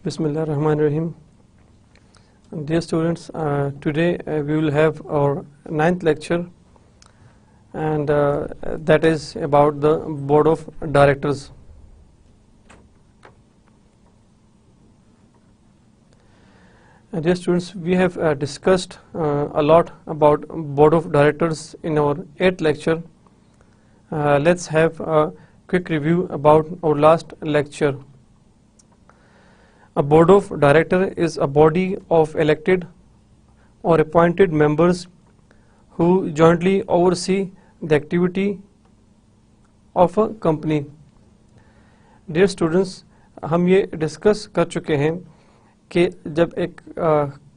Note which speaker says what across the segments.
Speaker 1: Bismillah ar-Rahman ar-Rahim. Dear students, today we will have our 9th lecture, and that is about the Board of Directors. Dear students, we have discussed a lot about Board of Directors in our 8th lecture. Let's have a quick review about our last lecture. A board of directors is a body of elected or appointed members who jointly oversee the activity of a company. Dear students, हम ये discuss कर चुके हैं कि जब एक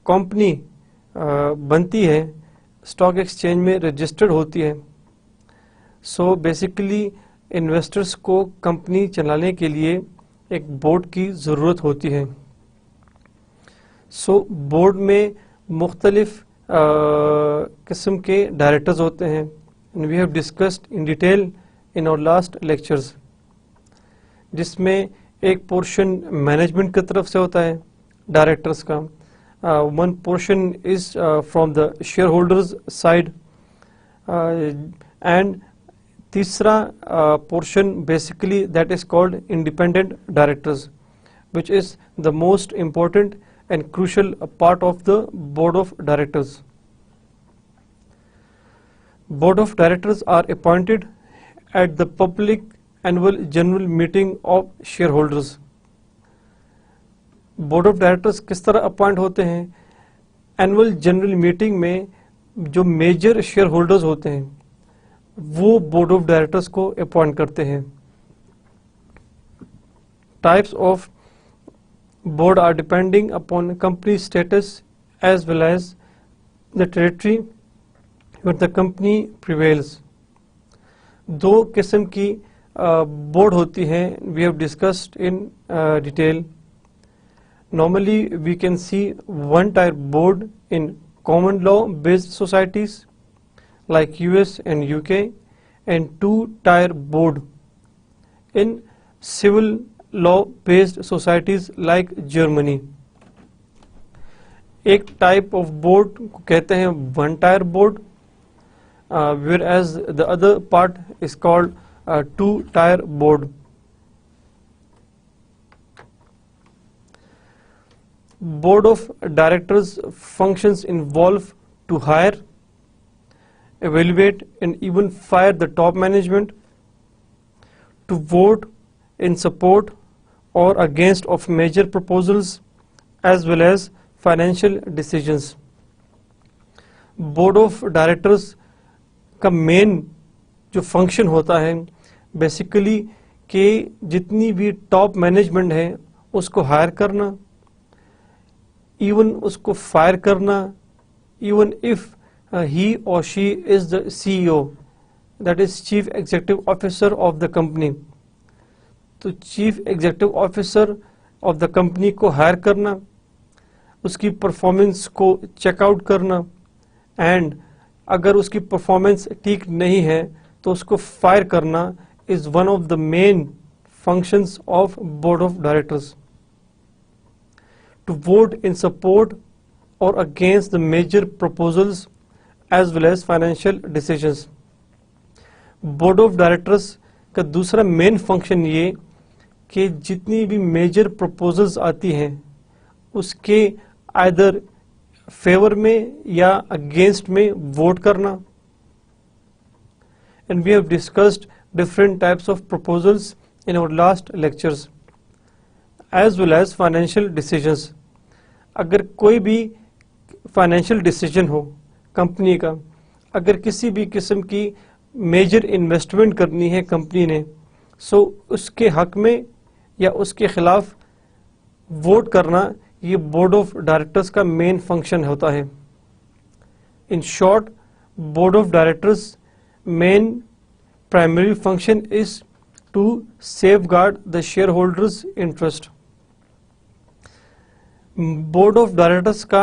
Speaker 1: company बनती है, स्टॉक एक्सचेंज में रजिस्टर्ड होती है, सो बेसिकली इन्वेस्टर्स को कंपनी चलाने के लिए एक बोर्ड की ज़रूरत होती है. सो बोर्ड में मुख्तलिफ किस्म के डायरेक्टर्स होते हैं. We have discussed in detail in our last lectures, जिसमें एक पोर्शन मैनेजमेंट की तरफ से होता है डायरेक्टर्स का, one portion is from the share holders side, and तीसरा portion basically that is called independent directors, which is the most important and crucial part of the board of directors. Board of directors are appointed at the public annual general meeting of shareholders. Board of directors किस तरह appoint होते हैं? Annual general meeting में जो major share holders होते हैं वो board of directors को अपॉइंट करते हैं. Types of board are depending upon company status as well as the territory where the company prevails. दो किस्म की बोर्ड होती हैं, we have discussed in detail. Normally we can see one tier board in common law based societies like US and UK, and two-tier board in civil law-based societies like Germany. एक type of board को कहते हैं one-tier board, whereas the other part is called two-tier board. Board of directors functions involve to hire, evaluate and even fire the top management, to vote in support or against of major proposals as well as financial decisions. Board of directors का main जो function होता है basically कि जितनी भी top management है उसको higher करना, इवन उसको फायर करना, even if he or she is the CEO, that is Chief Executive Officer of the company. तो Chief Executive Officer of the company को हायर करना, उसकी परफॉर्मेंस को चेकआउट करना, एंड अगर उसकी परफॉर्मेंस ठीक नहीं है तो उसको फायर करना is one of the main functions of board of directors. To vote in support or against the major proposals as well as financial decisions. Board of directors का दूसरा मेन फंक्शन ये कि जितनी भी मेजर प्रपोजल्स आती हैं उसके either favour में या अगेंस्ट में वोट करना. And we have discussed different types of proposals in our last lectures as well as financial decisions. अगर कोई भी फाइनेंशियल डिसीजन हो कंपनी का, अगर किसी भी किस्म की मेजर इन्वेस्टमेंट करनी है कंपनी ने, सो उसके हक में या उसके खिलाफ वोट करना ये बोर्ड ऑफ डायरेक्टर्स का मेन फंक्शन होता है. In short, board of directors main primary function is to safeguard the shareholders interest. Board of directors का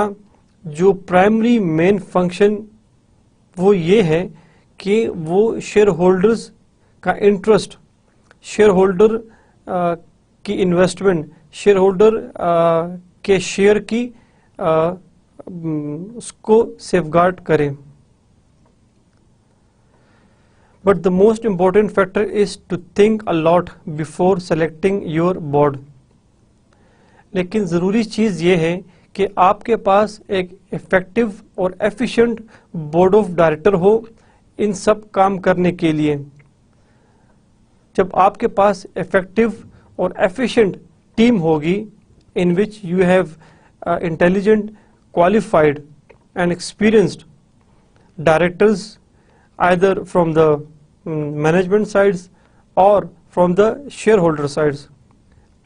Speaker 1: जो प्राइमरी मेन फंक्शन वो ये है कि वो शेयर होल्डर्स का इंटरेस्ट, शेयर होल्डर की इन्वेस्टमेंट, शेयर होल्डर के शेयर की उसको सेफगार्ड करें. But the most important factor is to think a lot before selecting your board. लेकिन ज़रूरी चीज़ ये है कि आपके पास एक इफ़ेक्टिव और एफिशिएंट बोर्ड ऑफ डायरेक्टर हो इन सब काम करने के लिए. जब आपके पास इफ़ेक्टिव और एफिशिएंट टीम होगी in which you have intelligent, qualified and experienced directors either from the management sides or from the shareholder sides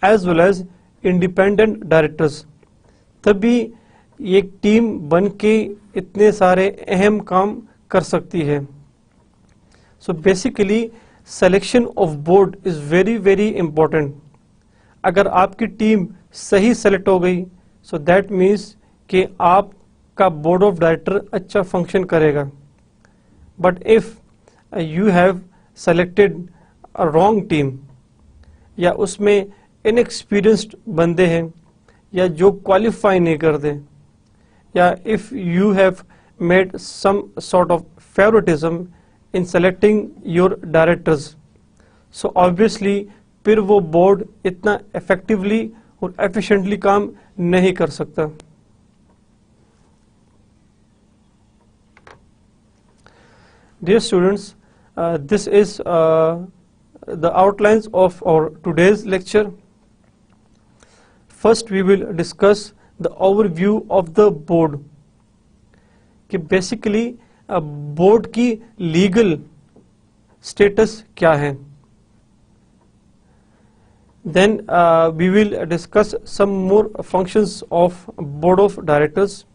Speaker 1: as well as independent directors, तभी एक टीम बन के इतने सारे अहम काम कर सकती है. So basically selection of board is very very important. अगर आपकी टीम सही सेलेक्ट हो गई सो दैट मीन्स कि आपका बोर्ड ऑफ डायरेक्टर अच्छा फंक्शन करेगा. But if you have selected a wrong team या उसमें इनएक्सपीरियंस्ड बंदे हैं या जो क्वालिफाई नहीं करते या if you have made some sort of favouritism in selecting your directors, so obviously फिर वो बोर्ड इतना इफेक्टिवली और एफिशिएंटली काम नहीं कर सकता. Dear students, this is the outlines of our today's lecture. First we will discuss the overview of the board. कि basically board की legal status क्या है. Then we will discuss some more functions of board of directors,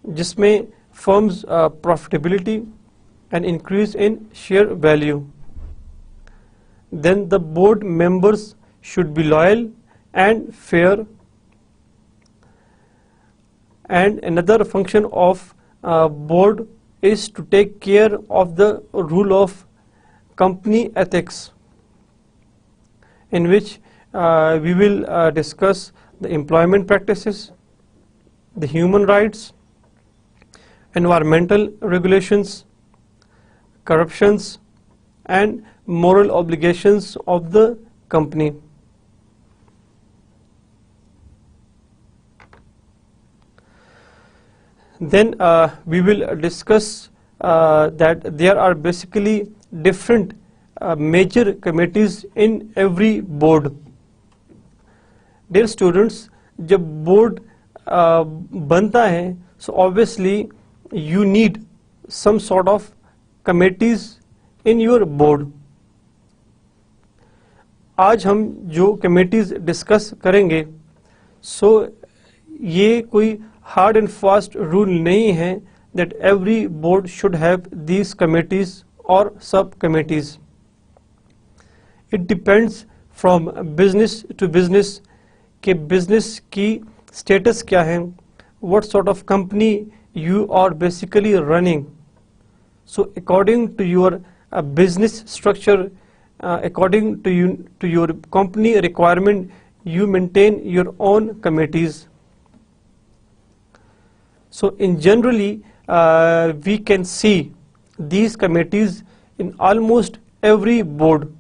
Speaker 1: जिसमें firms profitability and increase in share value. Then the board members should be loyal and fair. And another function of board is to take care of the rule of company ethics, in which we will discuss the employment practices, the human rights, environmental regulations, corruptions, and moral obligations of the company. Then we will discuss that there are basically different major committees in every board. Dear students, जब board बनता है so obviously you need some sort of committees in your board. आज हम जो committees discuss करेंगे so ये कोई hard and fast rule नहीं है that every board should have these committees or sub-committees. It depends from business to business कि business की status क्या है, what sort of company you are basically running. So according to your business structure, according to your company requirement, you maintain your own committees. So in generally we can see these committees in almost every board,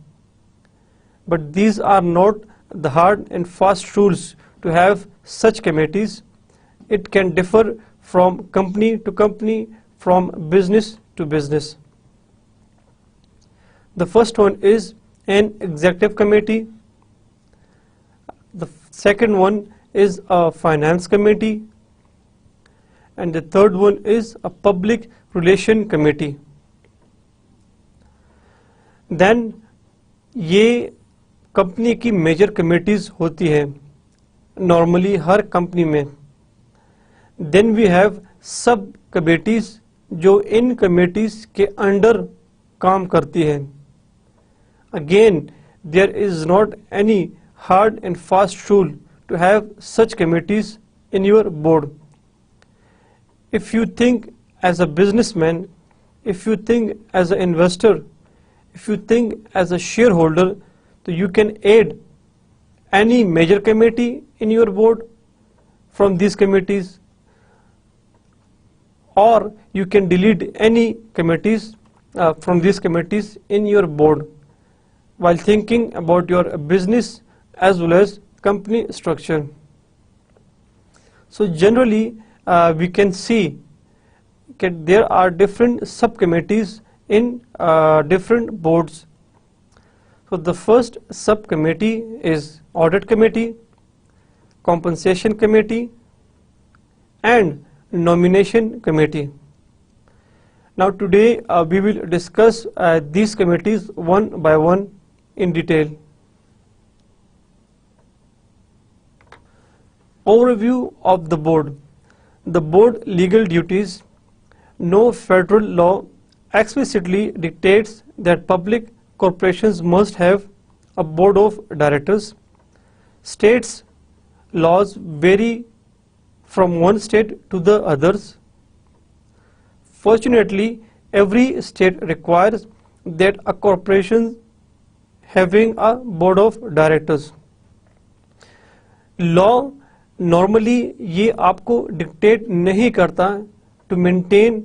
Speaker 1: but these are not the hard and fast rules to have such committees. It can differ from company to company, from business to business. The first one is an executive committee. The second one is a finance committee. And the third one is a public relation committee. Then ये company की major committees होती है normally हर company में. Then we have सब committees जो इन committees के under काम करती हैं. Again, there is not any hard and fast rule to have such committees in your board. If you think as a businessman, if you think as an investor, if you think as a shareholder, so you can add any major committee in your board from these committees, or you can delete any committees from these committees in your board while thinking about your business as well as company structure. So generally we can see that there are different subcommittees in different boards. So the first subcommittee is audit committee, compensation committee, and nomination committee. Now today we will discuss these committees one by one in detail. Overview of the board. The board legal duties. No federal law explicitly dictates that public corporations must have a board of directors. States' laws vary from one state to the others. Fortunately, every state requires that a corporation having a board of directors. Law normally ये आपको dictate नहीं करता to maintain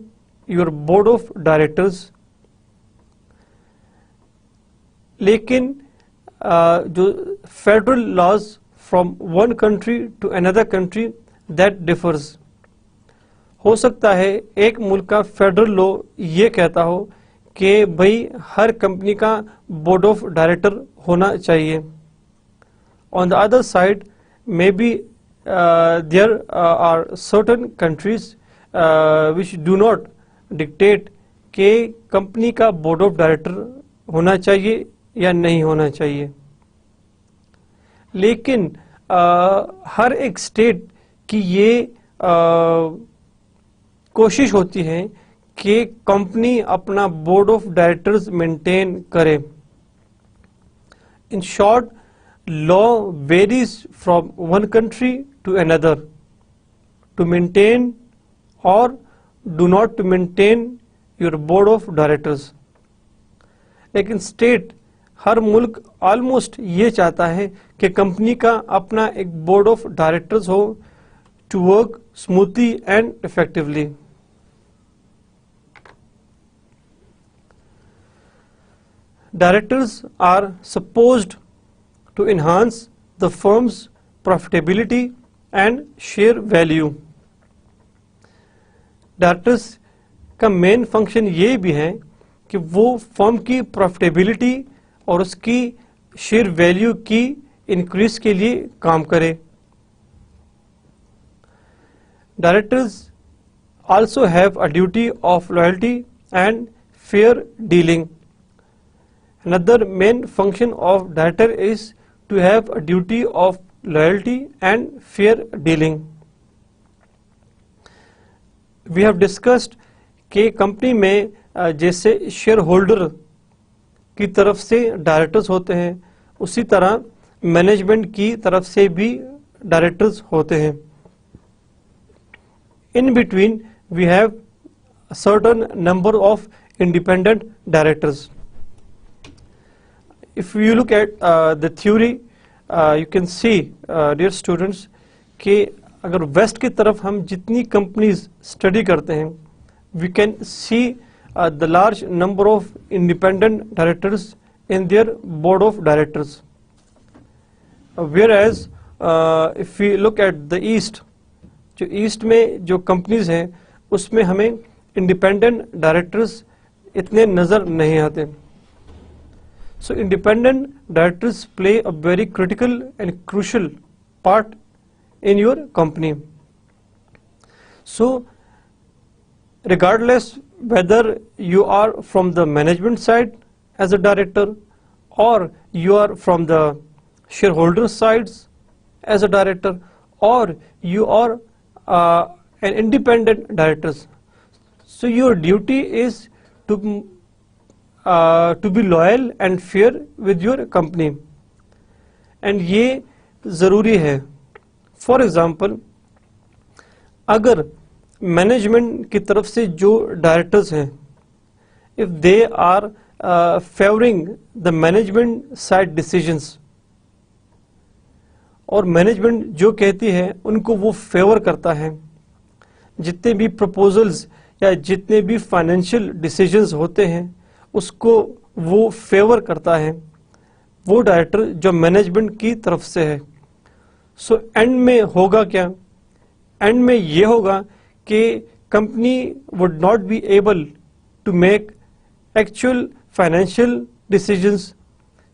Speaker 1: your board of directors, लेकिन जो federal laws from one country to another country that differs. हो सकता है एक मुल्क का फेडरल लॉ ये कहता हो कि भाई हर कंपनी का बोर्ड ऑफ डायरेक्टर होना चाहिए. On the other side may be there are certain countries which do not dictate कि कंपनी का बोर्ड ऑफ डायरेक्टर होना चाहिए या नहीं होना चाहिए. लेकिन हर एक स्टेट की ये कोशिश होती है कि कंपनी अपना बोर्ड ऑफ डायरेक्टर्स मेंटेन करे. In short, law varies from one country to another to maintain और do not to maintain your board of directors. लेकिन स्टेट, हर मुल्क ऑलमोस्ट ये चाहता है कि कंपनी का अपना एक बोर्ड ऑफ डायरेक्टर्स हो to work smoothly and effectively. Directors are supposed to enhance the firm's profitability and share value. Directors का मेन फंक्शन ये भी है कि वो फर्म की प्रॉफिटेबिलिटी और उसकी शेयर वैल्यू की इंक्रीज के लिए काम करे. Directors also have a duty of loyalty and fair dealing. Another main function of director is to have a duty of loyalty and fair dealing. We have discussed कि company में जैसे share holder की तरफ से directors होते हैं, उसी तरह मैनेजमेंट की तरफ से भी डायरेक्टर्स होते हैं. In between, we have a certain number of independent directors. If you look at the theory, you can see, dear students, कि अगर वेस्ट की तरफ हम जितनी कंपनीज स्टडी करते हैं, we can see the large number of independent directors in their board of directors. Whereas if we look at the east, जो east में जो कंपनीज हैं उसमें हमें इंडिपेंडेंट डायरेक्टर्स इतने नज़र नहीं आते. सो independent directors play a very critical and crucial part in your company. So regardless whether you are from the management side as a director or you are from the shareholder sides as a director or you are an independent director, So your duty is to be loyal and fair with your company, and ये ज़रूरी है. For example, अगर management की तरफ से जो directors हैं, if they are favouring the management side decisions, और मैनेजमेंट जो कहती है उनको वो फेवर करता है, जितने भी प्रपोजल्स या जितने भी फाइनेंशियल डिसीजंस होते हैं उसको वो फेवर करता है, वो डायरेक्टर जो मैनेजमेंट की तरफ से है. सो एंड में होगा क्या? एंड में ये होगा कि company would not be able to make actual financial decisions,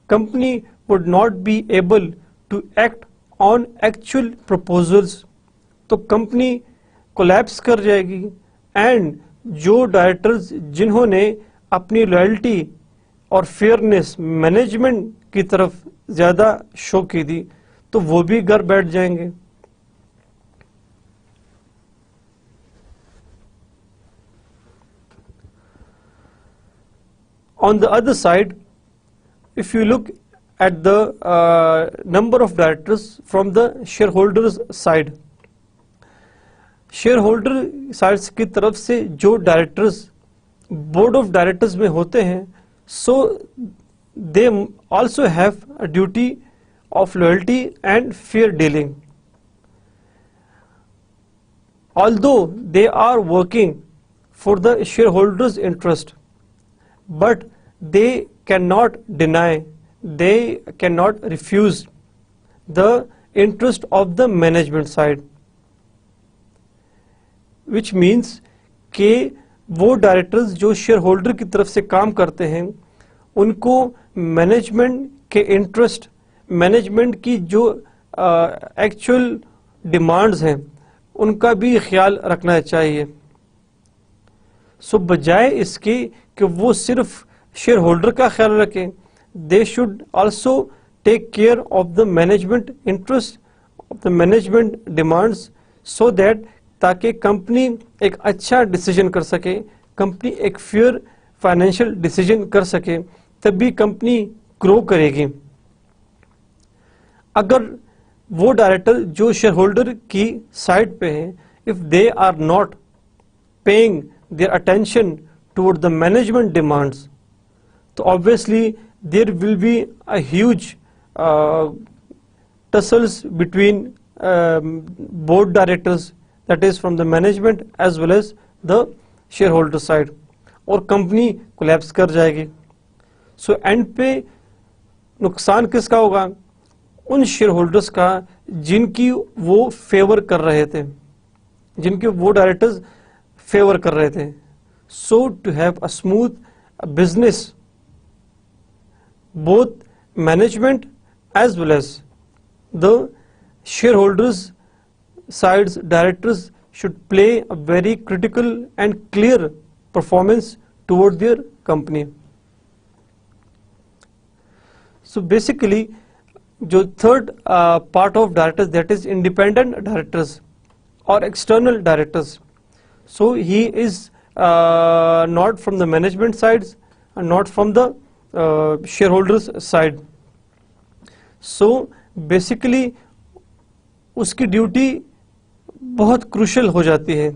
Speaker 1: company would not be able to act on actual proposals. तो कंपनी कोलैप्स कर जाएगी. एंड जो डायरेक्टर्स जिन्होंने अपनी लॉयल्टी और फेयरनेस मैनेजमेंट की तरफ ज़्यादा शो की थी, तो वो भी घर बैठ जाएंगे. On the other side, if you look at the number of directors from the shareholders side, share holder sides की तरफ से जो डायरेक्टर्स बोर्ड ऑफ डायरेक्टर्स में होते हैं, so they also have a duty of loyalty and fair dealing. Although they are working for the share holders interest, but they cannot deny, they cannot refuse the interest of the management side, which means कि वो directors जो share holder की तरफ से काम करते हैं उनको मैनेजमेंट के इंटरेस्ट, मैनेजमेंट की जो एक्चुअल डिमांड्स हैं उनका भी ख्याल रखना चाहिए. सो बजाय इसके कि वो सिर्फ शेयर होल्डर का ख्याल रखें, they should also take care of the management interest, of the management demands, so that ताकि कंपनी एक अच्छा डिसीजन कर सके, कंपनी एक फेयर फाइनेंशियल डिसीजन कर सके, तभी कंपनी ग्रो करेगी. अगर वो डायरेक्टर जो शेयर होल्डर की साइड पे हैं, if they are not paying their attention toward the management demands, so obviously there will be a huge tussles between board directors, that is from the management as well as the shareholder side, और company collapse कर जाएगी. So and पे नुकसान किसका होगा? उन share holders का जिनकी वो फेवर कर रहे थे, जिनके वो डायरेक्टर्स फेवर कर रहे थे. So to have a smooth business, both management as well as the share holders sides directors should play a very critical and clear performance toward their company. So basically जो third part of directors, that is independent directors or external directors. So he is not from the management sides and not from the shareholders side. So basically उसकी duty बहुत crucial हो जाती है.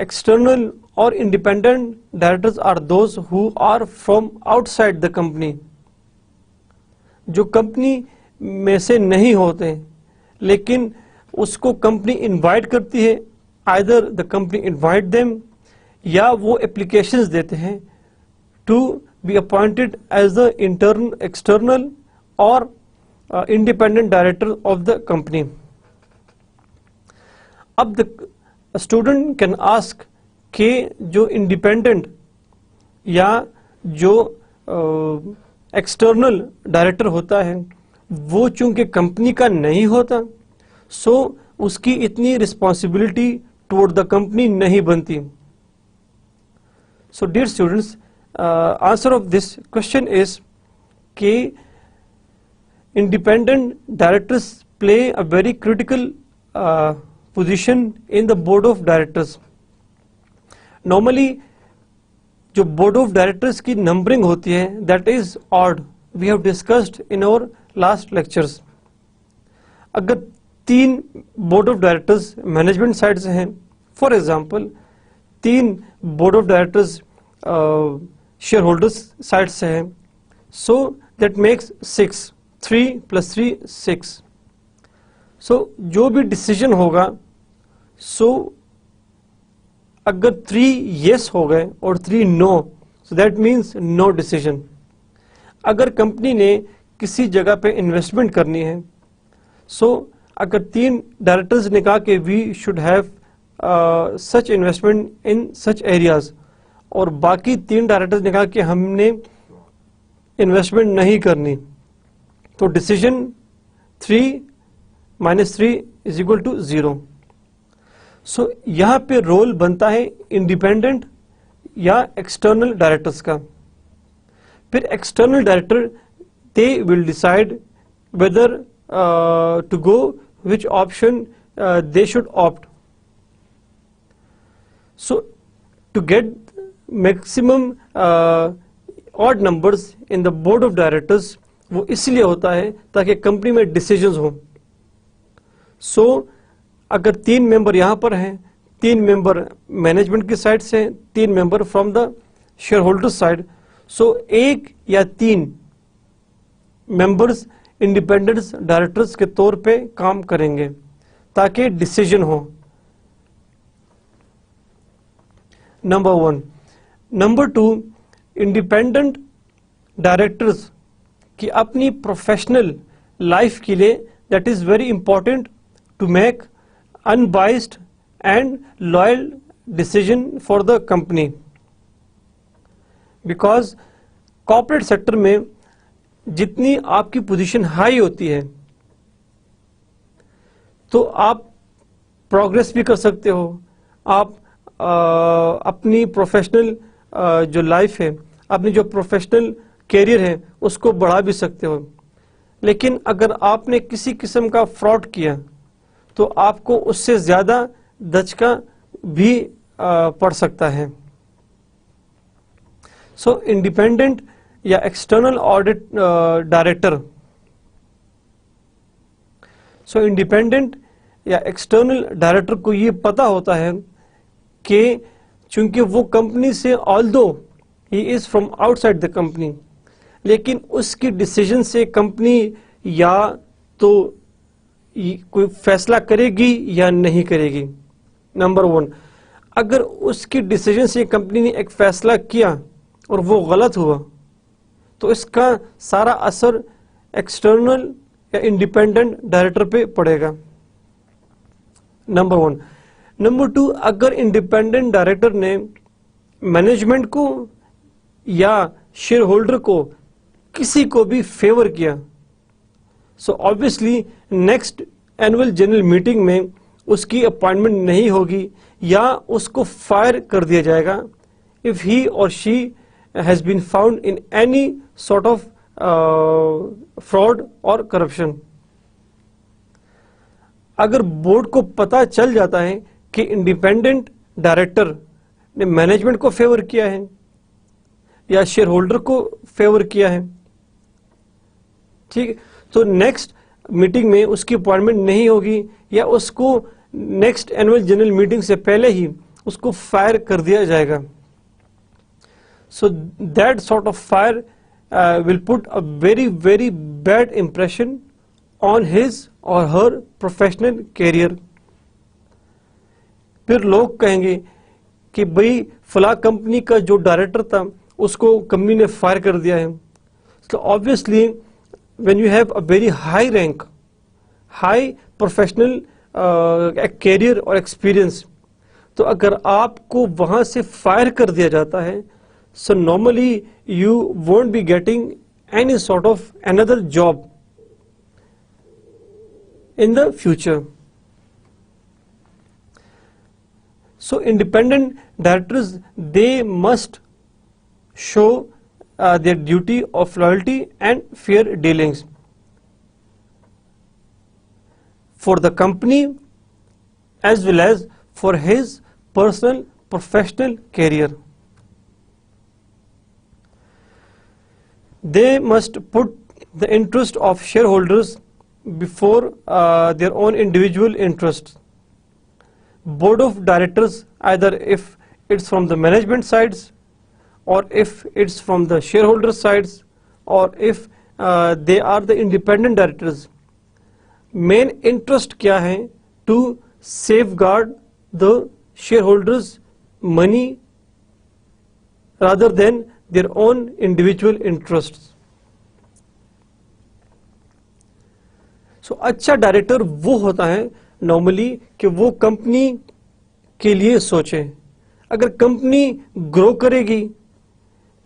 Speaker 1: External और independent directors are those who are from outside the company, जो company में से नहीं होते लेकिन उसको कंपनी इनवाइट करती है. Either the company invite them या वो एप्लीकेशंस देते हैं to be appointed as the intern external और independent director of the company. अब the student can ask कि जो independent या जो external director होता है वो चूंकि कंपनी का नहीं होता, सो उसकी इतनी responsibility toward the company नहीं बनती. So dear students, answer of this question is कि independent directors play a very critical position in the board of directors. Normally जो बोर्ड ऑफ डायरेक्टर्स की नंबरिंग होती है that is odd. We have discussed in our last lectures. अगर 3 board of directors management side से हैं, for example 3 board of directors share holders side से हैं, so that makes 6. 3 + 3 6. सो जो भी डिसीजन होगा, सो अगर 3 येस हो गए और 3 no, so that means no decision. अगर कंपनी ने किसी जगह पे इन्वेस्टमेंट करनी है, सो अगर 3 डायरेक्टर्स ने कहा कि we should have such investment in such areas, और बाकी 3 डायरेक्टर्स ने कहा कि हमने इन्वेस्टमेंट नहीं करनी, तो डिसीजन 3 - 3 = 0. सो यहाँ पे रोल बनता है इंडिपेंडेंट या एक्सटर्नल डायरेक्टर्स का. फिर external director they will decide whether to go which option they should opt. So to get maximum odd numbers in the board of directors, वो इसलिए होता है ताकि कंपनी में डिसीजंस हो. सो अगर 3 मेंबर यहाँ पर हैं, 3 मेंबर मैनेजमेंट की साइड से हैं, 3 member from the share holder side, so 1 या 3 मेंबर्स इंडिपेंडेंट डायरेक्टर्स के तौर पे काम करेंगे ताकि डिसीजन हो. नंबर 1. नंबर 2, इंडिपेंडेंट डायरेक्टर्स की अपनी प्रोफेशनल लाइफ के लिए that is very important to make unbiased and loyal decision for the company. Because corporate sector में जितनी आपकी पोजीशन हाई होती है तो आप प्रोग्रेस भी कर सकते हो, आप अपनी प्रोफेशनल जो लाइफ है, अपनी जो प्रोफेशनल कैरियर है उसको बढ़ा भी सकते हो. लेकिन अगर आपने किसी किस्म का फ्रॉड किया तो आपको उससे ज्यादा दचका भी पड़ सकता है. सो इंडिपेंडेंट या एक्सटर्नल ऑडिट डायरेक्टर, सो इंडिपेंडेंट या एक्सटर्नल डायरेक्टर को ये पता होता है कि चूंकि वो कंपनी से although he is from outside the company, लेकिन उसकी डिसीजन से कंपनी या तो कोई फैसला करेगी या नहीं करेगी. नंबर 1, अगर उसकी डिसीजन से कंपनी ने एक फैसला किया और वो गलत हुआ तो इसका सारा असर एक्सटर्नल या इंडिपेंडेंट डायरेक्टर पे पड़ेगा. नंबर 1. नंबर 2, अगर इंडिपेंडेंट डायरेक्टर ने मैनेजमेंट को या शेयर होल्डर को किसी को भी फेवर किया, so obviously next annual general meeting में उसकी अपॉइंटमेंट नहीं होगी या उसको फायर कर दिया जाएगा इफ ही और she has been found in any sort of fraud or corruption. अगर बोर्ड को पता चल जाता है कि इंडिपेंडेंट डायरेक्टर ने मैनेजमेंट को फेवर किया है या शेयर होल्डर को फेवर किया है, ठीक है, तो नेक्स्ट मीटिंग में उसकी अपॉइंटमेंट नहीं होगी या उसको नेक्स्ट एनुअल जनरल मीटिंग से पहले ही उसको फायर कर दिया जाएगा. So that sort of fire will put a very, very bad impression on his or her professional career. फिर लोग कहेंगे कि भाई फला कंपनी का जो डायरेक्टर था उसको कंपनी ने फायर कर दिया है. So obviously when you have a very high rank, high professional career or experience, तो अगर आपको वहां से फायर कर दिया जाता है, so normally you won't be getting any sort of another job in the future. So independent directors, they must show their duty of loyalty and fair dealings for the company as well as for his personal professional career. They must put the interest of shareholders before their own individual interests. Board of directors, either if it's from the management sides or if it's from the shareholder sides or if they are the independent directors, main interest क्या है? To safeguard the shareholders' money rather than their own individual interests. So अच्छा director वो होता है normally कि वो company के लिए सोचे. अगर कंपनी ग्रो करेगी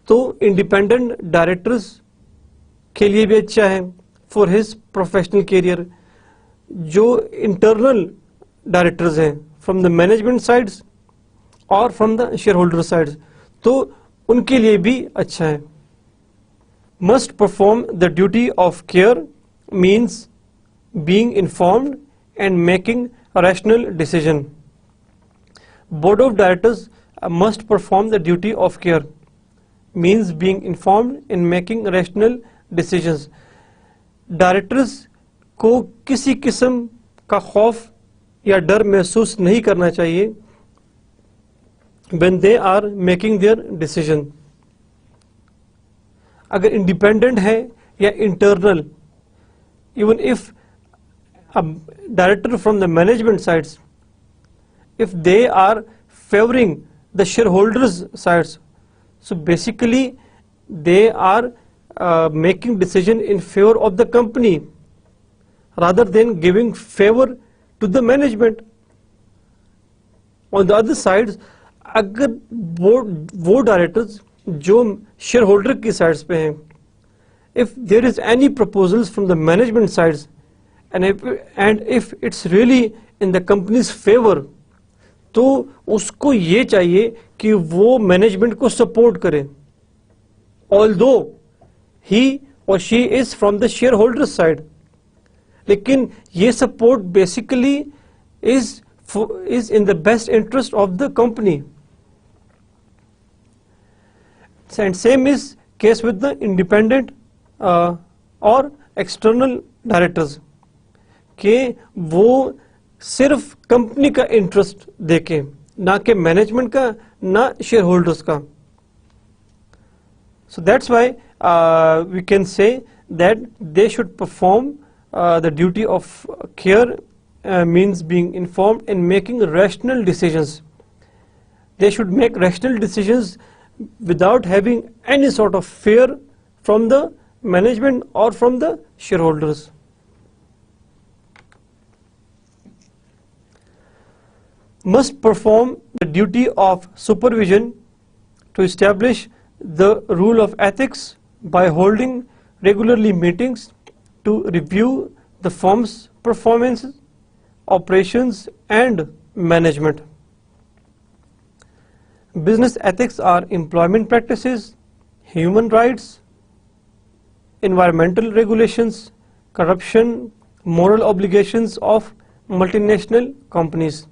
Speaker 1: तो इंडिपेंडेंट डायरेक्टर्स के लिए भी अच्छा है फॉर हिज प्रोफेशनल कैरियर. जो इंटरनल डायरेक्टर्स हैं फ्रॉम द मैनेजमेंट साइड्स और from the share holder sides, तो उनके लिए भी अच्छा है. Must perform the duty of care means being informed and making a rational decision. Board of directors must perform the duty of care means being informed and making rational decisions. Directors को किसी किस्म का खौफ या डर महसूस नहीं करना चाहिए when they are making their decision. अगर इंडिपेंडेंट है या internal, even if a director from the management sides, if they are favoring the shareholders sides, so basically they are making decision in favor of the company rather than giving favor to the management. On the other sides, अगर वो directors जो shareholder की sides पे हैं, if there is any proposals from the management sides and if it's really in the company's favor, तो उसको ये चाहिए कि वो मैनेजमेंट को सपोर्ट करे, although he or she is from the shareholder side. लेकिन ये support basically is in the best interest of the company. And same is case with the independent or external directors, कि वो सिर्फ company का interest देखें, ना कि management का, ना शेयर होल्डर्स का. So that's why we can say that they should perform the duty of care means being informed and making rational decisions. They should make rational decisions without having any sort of fear from the management or from the shareholders. Must perform the duty of supervision to establish the rule of ethics by holding regularly meetings to review the firm's performance, operations and management. Business ethics are employment practices, human rights, environmental regulations, corruption, moral obligations of multinational companies.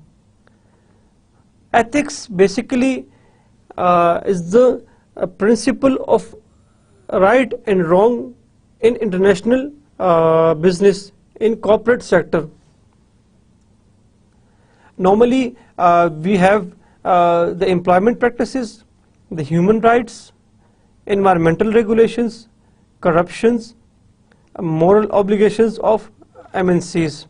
Speaker 1: Ethics basically is the principle of right and wrong in international business, in corporate sector. Normally we have the employment practices, the human rights, environmental regulations, corruptions, moral obligations of MNCs.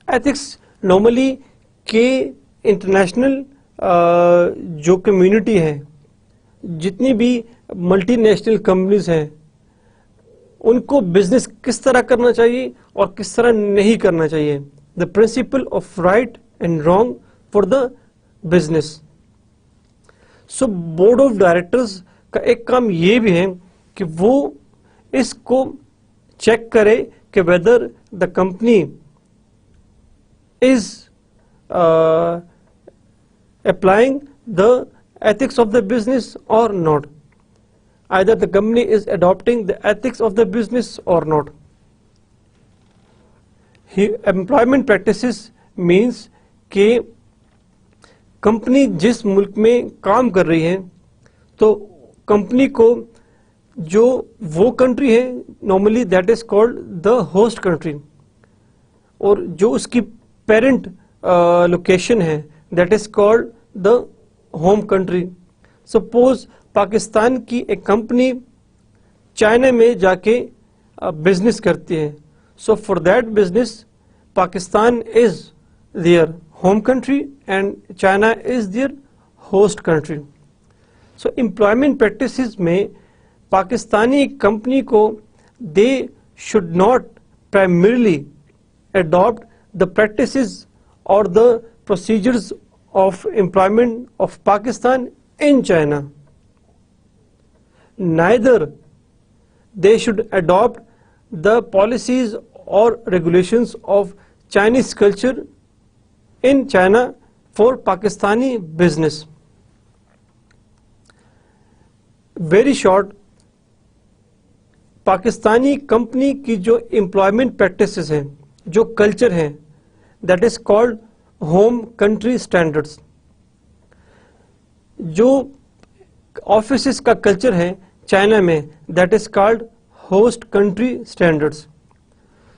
Speaker 1: Ethics normally के international जो community है, जितनी भी multinational companies हैं, उनको business किस तरह करना चाहिए और किस तरह नहीं करना चाहिए. The principle of right and wrong for the business. So board of directors का एक काम ये भी है कि वो इसको चेक करे कि whether the company is applying the ethics of the business or not. Either the company is adopting the ethics of the business or not. Employment practices means कि कंपनी जिस मुल्क में काम कर रही है तो कंपनी को जो वो कंट्री है normally that is called the host country, और जो उसकी पेरेंट लोकेशन है that is called the home country. Suppose Pakistan की एक कंपनी चाइना में जाके बिजनेस करती है, so for that business Pakistan is their home country and China is there host country. So employment practices में पाकिस्तानी कंपनी को they should not primarily adopt the practices or the procedures of employment of Pakistan in China. Neither they should adopt the policies or regulations of Chinese culture in China for Pakistani business. Very short, Pakistani company की जो employment practices हैं, जो culture है, that is called home country standards. जो office का culture है China में that is called host country standards.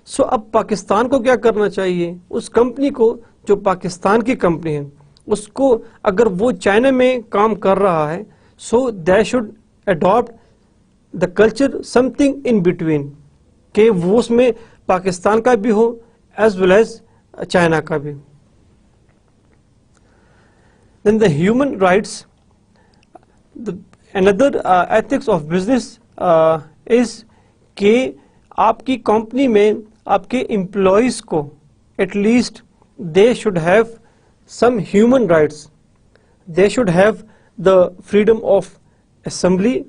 Speaker 1: So अब पाकिस्तान को क्या करना चाहिए, उस कंपनी को जो पाकिस्तान की कंपनी है उसको अगर वो चाइना में काम कर रहा है so they should adopt the culture something in between, कि वो उसमें पाकिस्तान का भी हो एज वेल एज चाइना का भी। Then the human rights, another ethics of business is कि आपकी कंपनी में आपके एम्प्लॉयज को at least they should have some human rights. They should have the freedom of assembly,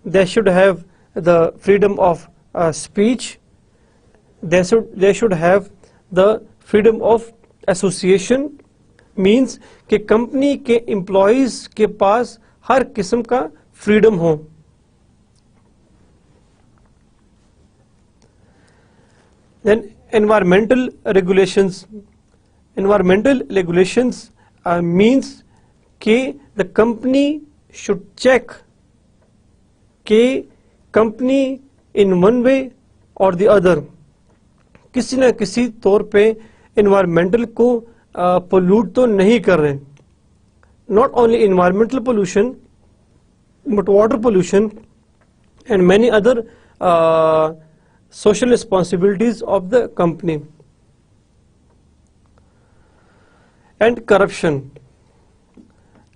Speaker 1: they should have the freedom of speech, they should have the freedom of association, means कि company के employees के पास हर किस्म का freedom हो। Then environmental regulations means कि the company should check कि company in one way or the other किसी न किसी तौर पे इन्वायरमेंटल को पोल्यूट तो नहीं कर रहे। Not only environmental pollution but water pollution and many other social responsibilities of the company. And corruption.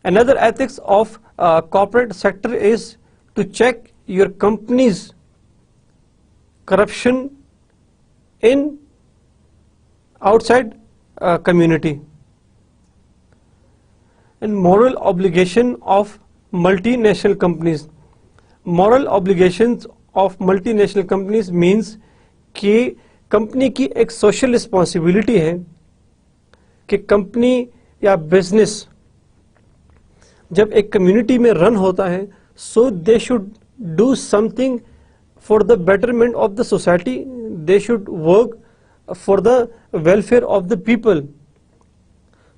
Speaker 1: Another ethics of corporate sector is to check your company's corruption in outside community. And moral obligation of multinational companies. Moral obligations of multinational companies means कि company की एक social responsibility है कि company या business जब एक community में run होता है so they should do something for the betterment of the society. They should work for the welfare of the people.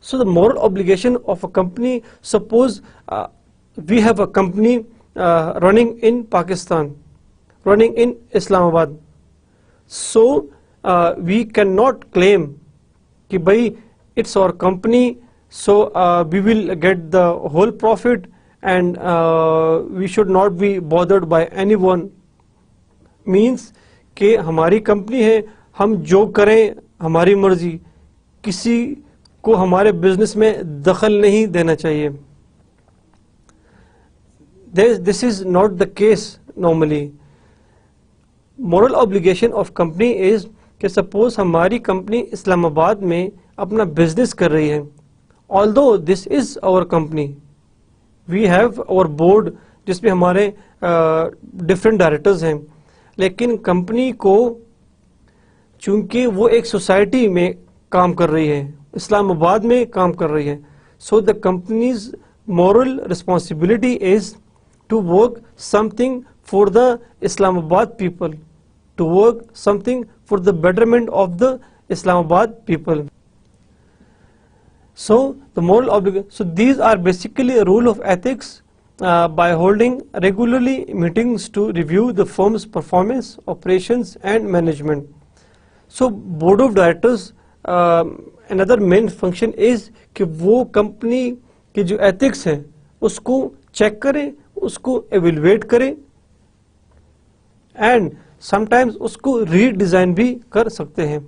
Speaker 1: So the moral obligation of a company, suppose we have a company running in Pakistan, running in Islamabad, so we cannot claim कि भाई it's our company, so we will get the whole profit and we should not be bothered by anyone. Means कि हमारी company है, हम जो करें हमारी मर्जी, किसी को हमारे बिजनेस में दखल नहीं देना चाहिए। This is not the case normally. Moral obligation of company is कि सपोज हमारी कंपनी इस्लामाबाद में अपना बिजनेस कर रही है, although this is our company, we have our board जिसमें हमारे डिफरेंट डायरेक्टर्स हैं, लेकिन कंपनी को चूंकि वो एक सोसाइटी में काम कर रही है, इस्लामाबाद में काम कर रही है, so the company's moral responsibility is to work something for the Islamabad people, to work something for the betterment of the Islamabad people. So the moral obligation. So these are basically a rule of ethics by holding regularly meetings to review the firm's performance, operations, and management. So board of directors another main function is कि वो company की जो ethics है उसको check करें, उसको evaluate करें and sometimes उसको redesign भी कर सकते हैं.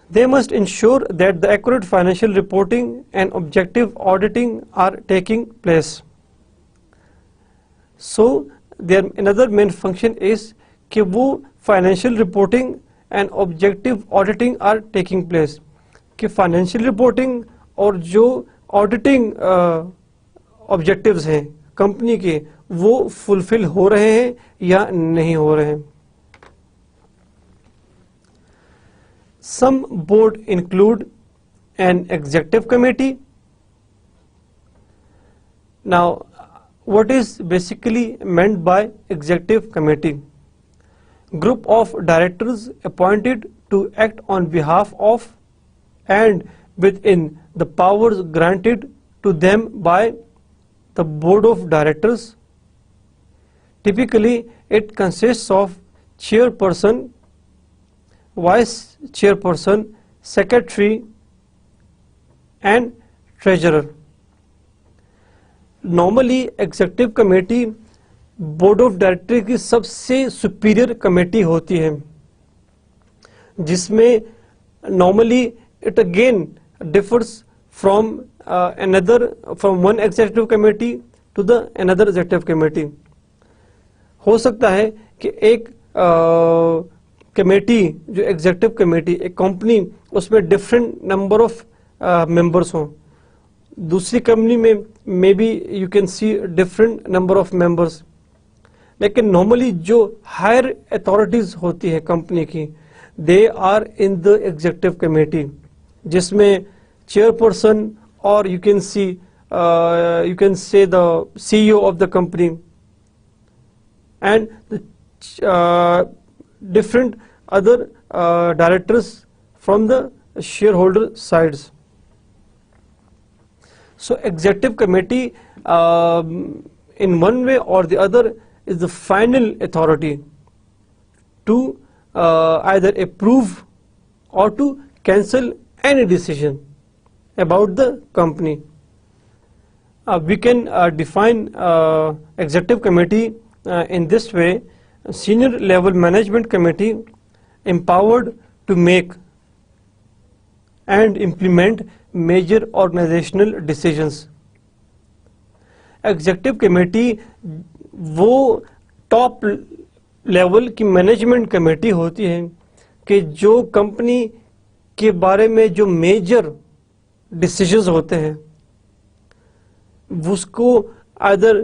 Speaker 1: They must ensure that the accurate financial reporting and objective auditing are taking place. So their another main function is कि वो financial reporting and objective auditing are taking place. कि financial reporting और जो auditing objectives हैं company के वो fulfill हो रहे हैं या नहीं हो रहे हैं. Some board include an executive committee. Now, what is basically meant by executive committee? Group of directors appointed to act on behalf of and within the powers granted to them by the board of directors. Typically, it consists of chairperson, vice chairperson, secretary, and treasurer. Normally, executive committee board of director की सबसे superior committee होती है जिसमें normally it again differs from another from one executive committee to the another executive committee. हो सकता है कि एक कमेटी जो एग्जीक्यूटिव कमेटी एक कंपनी उसमें डिफरेंट नंबर ऑफ मेंबर्स हों, दूसरी कंपनी में may be you can see different number of members. लेकिन नॉर्मली जो हायर अथॉरिटीज होती है कंपनी की they are in the executive committee जिसमें चेयरपर्सन और you can say the CEO of the company and different other directors from the shareholder sides. So executive committee in one way or the other is the final authority to either approve or to cancel any decision about the company. We can define executive committee in this way: senior level management committee empowered to make and implement major organizational decisions. Executive committee वो top level की management committee होती है कि जो company के बारे में जो मेजर डिसीजंस होते हैं उसको आइदर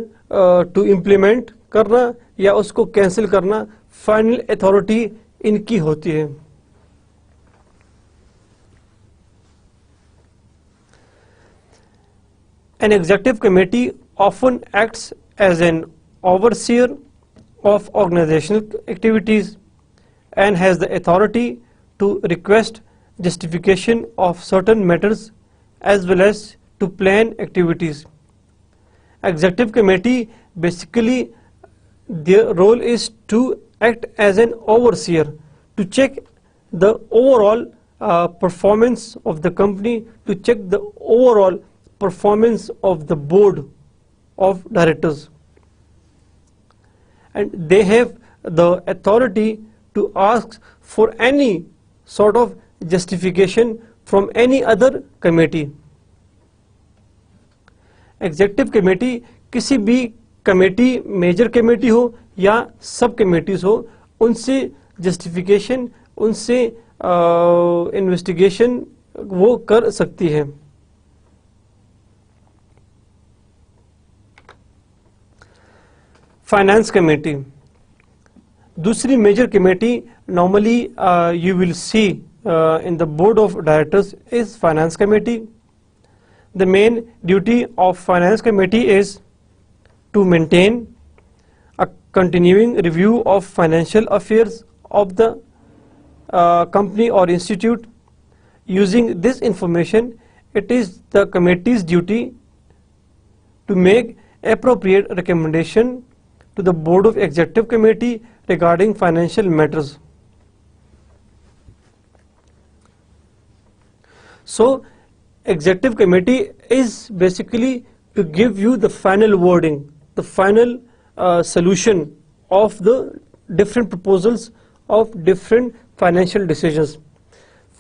Speaker 1: टू इम्प्लीमेंट करना या उसको कैंसिल करना फाइनल अथॉरिटी इनकी होती है. An executive committee often acts as an overseer of organizational activities and has the authority to request justification of certain matters as well as to plan activities. Executive committee basically their role is to act as an overseer to check the overall performance of the company, to check the overall performance of the board of directors, and they have the authority to ask for any sort of justification from any other committee. Executive committee किसी भी committee major committee हो या सब committees हो उनसे justification उनसे investigation वो कर सकती है. फाइनेंस कमेटी दूसरी major committee normally you will see in the board of directors is finance committee. The main duty of finance committee is to maintain a continuing review of financial affairs of the company or institute, using this information, it is the committee's duty to make appropriate recommendation to the Board of Executive Committee regarding financial matters. So, Executive Committee is basically to give you the final wording, the final solution of the different proposals of different financial decisions.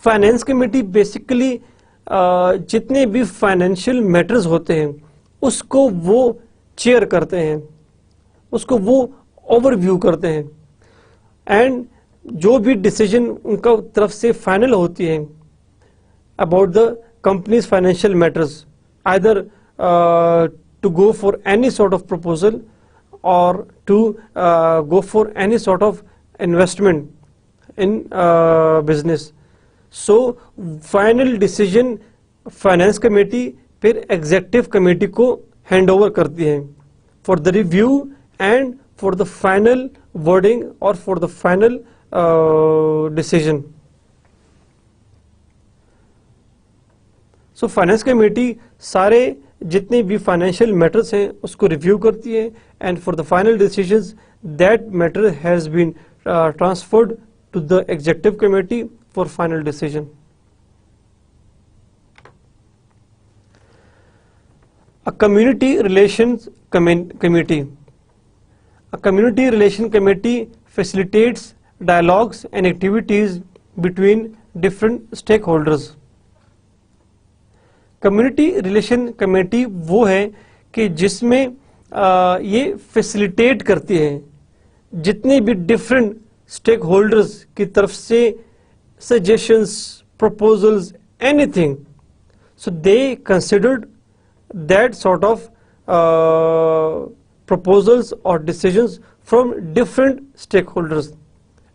Speaker 1: Finance Committee basically जितने भी financial matters होते हैं उसको वो chair करते हैं, उसको वो ओवरव्यू करते हैं, एंड जो भी डिसीजन उनका तरफ से फाइनल होती है about the companies financial matters, either to go for any sort of proposal or to go for any sort of investment in business. So final decision finance committee फिर executive committee को hand over करती है for the review and for the final wording और for the final decision. So finance committee सारे जितने भी financial matters हैं उसको रिव्यू करती है and for the final decisions that matter has been transferred to the executive committee for final decision. A community relations committee. A community relation committee facilitates dialogues and activities between different stakeholders. Community relation committee वो है कि जिसमें ये facilitate करती है जितने भी different stakeholders की तरफ से suggestions, proposals, anything. So they considered that sort of proposals or decisions from different stakeholders,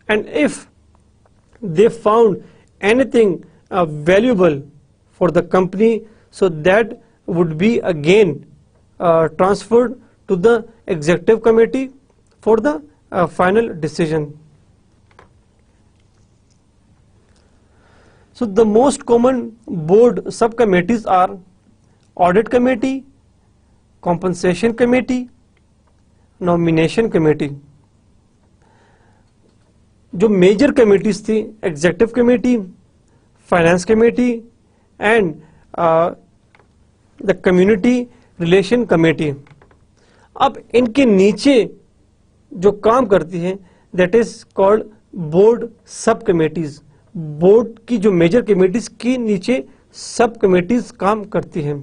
Speaker 1: and if they found anything valuable for the company, so that would be again transferred to the executive committee for the final decision. So the most common board subcommittees are Audit Committee, Compensation Committee, Nomination Committee. जो major committees थी executive committee, finance committee and the community relation committee. अब इनके नीचे जो काम करती हैं that is called board sub committees. Board की जो मेजर कमेटीज के नीचे सब कमेटीज काम करती हैं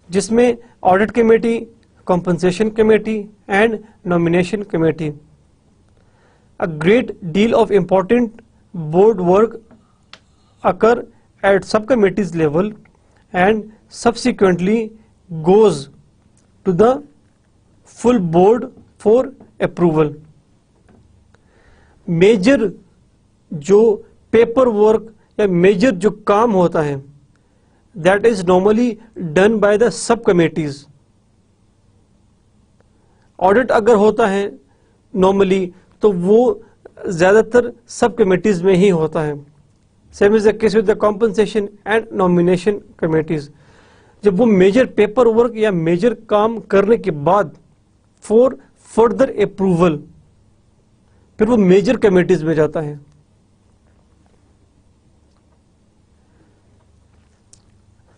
Speaker 1: जिसमें audit committee, compensation committee and nomination committee. A great deal of important board work occur at subcommittees level and subsequently goes to the full board for approval. Major जो paper work या major जो काम होता है that is normally done by the subcommittees. Audit अगर होता है normally तो वो ज्यादातर सब कमेटीज में ही होता है. Same is the case with the compensation and nomination committees. जब वो मेजर पेपर वर्क या मेजर काम करने के बाद फॉर फर्दर अप्रूवल फिर वो मेजर कमेटीज में जाता है.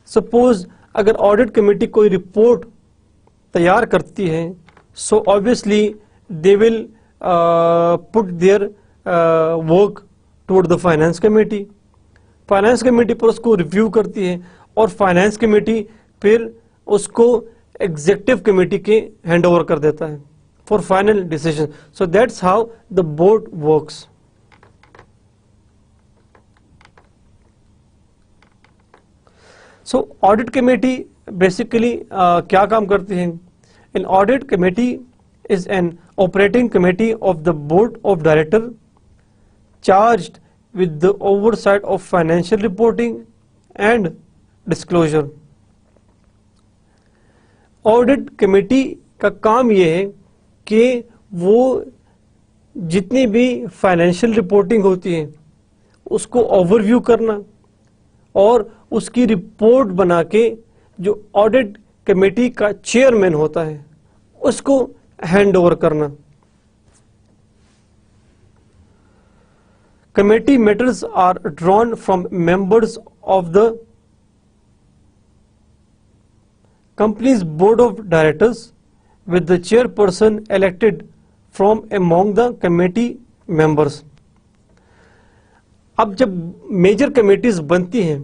Speaker 1: सपोज अगर ऑडिट कमेटी कोई रिपोर्ट तैयार करती है so obviously they will put their work toward the finance committee. Finance committee पर उसको रिव्यू करती है और फाइनेंस कमेटी फिर उसको एग्जीक्यूटिव कमेटी के हैंड ओवर कर देता है for final decision. So that's how the board works. So audit committee basically क्या काम करती है? An audit committee is an operating committee of the board of director charged with the oversight of financial reporting and disclosure. Audit committee का काम ये है कि वो जितनी भी फाइनेंशियल रिपोर्टिंग होती है उसको ओवरव्यू करना और उसकी रिपोर्ट बना के जो ऑडिट कमेटी का चेयरमैन होता है उसको हैंड ओवर करना। Committee matters are drawn from members of the company's board of directors with the chairperson elected from among the committee members। अब जब मेजर कमेटीज बनती हैं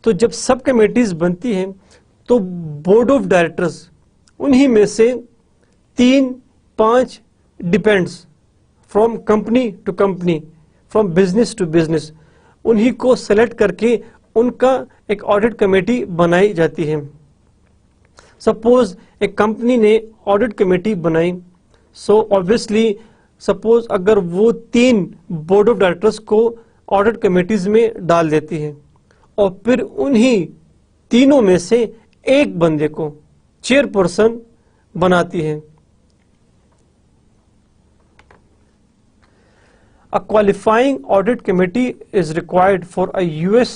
Speaker 1: तो जब सब कमेटीज बनती हैं तो बोर्ड ऑफ डायरेक्टर्स उन्हीं में से 3-5 depends from company to company, from business to business, उन्हीं को सेलेक्ट करके उनका एक ऑडिट कमेटी बनाई जाती है। सपोज एक कंपनी ने ऑडिट कमेटी बनाई, सो ऑब्वियसली सपोज अगर वो 3 बोर्ड ऑफ डायरेक्टर्स को ऑडिट कमेटीज में डाल देती है और फिर उन्हीं तीनों में से एक बंदे को चेयरपर्सन बनाती है। A qualifying audit committee is required for a US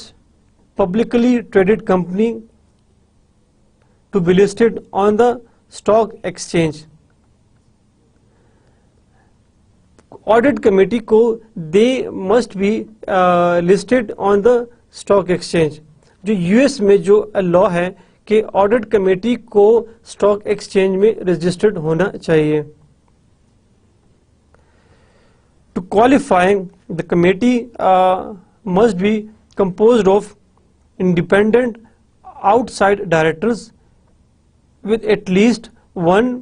Speaker 1: publicly traded company to be listed on the stock exchange। Audit committee को they must be listed on the stock exchange। जो यूएस में जो law है कि audit committee को stock exchange में registered होना चाहिए। To qualifying, the committee must be composed of independent outside directors with at least one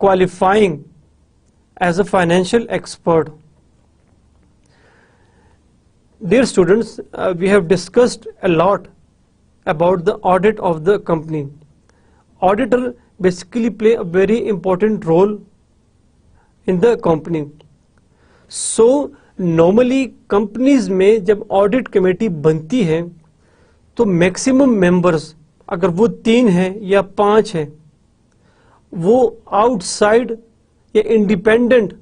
Speaker 1: qualifying as a financial expert। Dear students, we have discussed a lot about the audit of the company. Auditor basically play a very important role in the company। So normally companies में जब audit committee बनती है तो maximum members अगर वो 3 हैं या 5 हैं वो आउटसाइड या इंडिपेंडेंट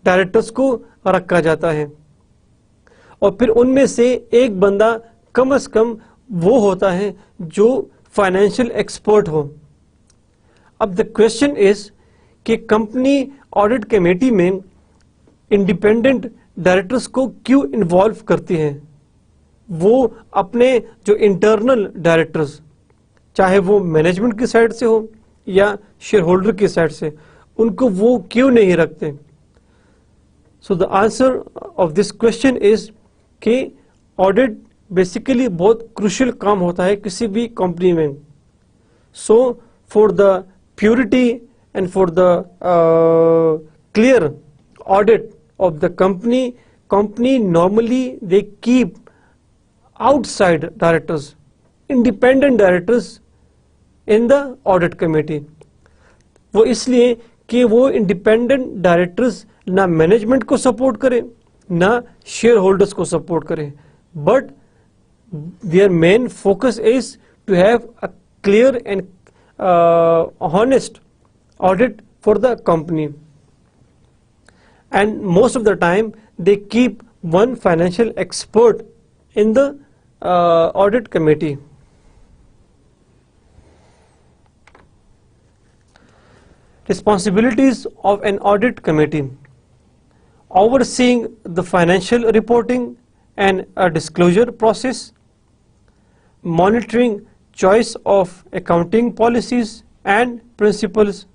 Speaker 1: डायरेक्टर्स को रखा जाता है और फिर उनमें से एक बंदा कम से कम वो होता है जो फाइनेंशियल एक्सपर्ट हो। अब द क्वेश्चन इज कि कंपनी ऑडिट कमेटी में इंडिपेंडेंट डायरेक्टर्स को क्यों इन्वॉल्व करती हैं? वो अपने जो इंटरनल डायरेक्टर्स चाहे वो मैनेजमेंट की साइड से हो या शेयर होल्डर की साइड से, उनको वो क्यों नहीं रखते? So the answer of this question is कि ऑडिट बेसिकली बहुत क्रूशियल काम होता है किसी भी कंपनी में। So for the purity and for the clear audit of the company normally they keep outside directors, independent directors in the audit committee। वो इसलिए कि वो independent directors ना मैनेजमेंट को सपोर्ट करें ना शेयर होल्डर्स को सपोर्ट करें, but their main focus is to have a clear and honest audit for the company। And most of the time they keep one financial expert in the audit committee। Responsibilities of an audit committee: overseeing the financial reporting and a disclosure process, monitoring choice of accounting policies and principles,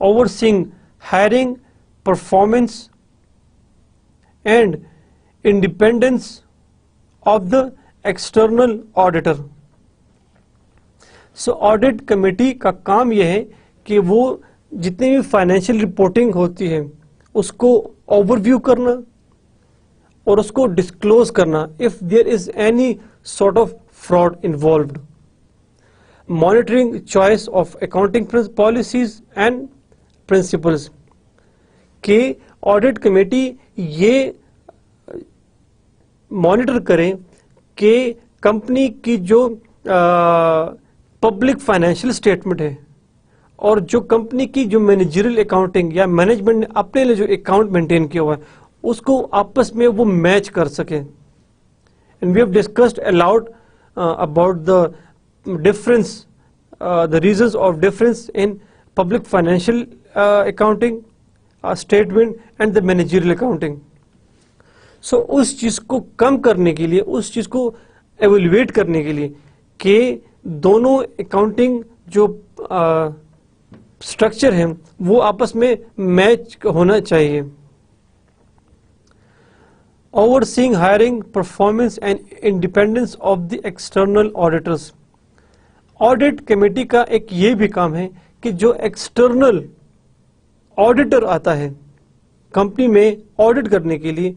Speaker 1: overseeing hiring, performance and independence of the external auditor। So audit committee का काम यह है कि वो जितनी भी financial reporting होती है उसको ओवरव्यू करना और उसको डिस्क्लोज करना if there is any sort of fraud involved, monitoring choice of accounting policies and principles। कि ऑडिट कमेटी ये मॉनिटर करें कि कंपनी की जो पब्लिक फाइनेंशियल स्टेटमेंट है और जो कंपनी की जो मैनेजरियल अकाउंटिंग या मैनेजमेंट ने अपने लिए जो अकाउंट मेंटेन किया हुआ है उसको आपस में वो मैच कर सके. And we have discussed a lot about the difference, the reasons of difference in public financial accounting statement and the managerial accounting. So उस चीज़ को कम करने के लिए, उस चीज़ को एवेल्युएट करने के लिए कि दोनों अकाउंटिंग जो स्ट्रक्चर है वो आपस में मैच होना चाहिए. Overseeing hiring, performance and independence of the external auditors. Audit committee का एक ये भी काम है कि जो एक्सटर्नल ऑडिटर आता है कंपनी में ऑडिट करने के लिए,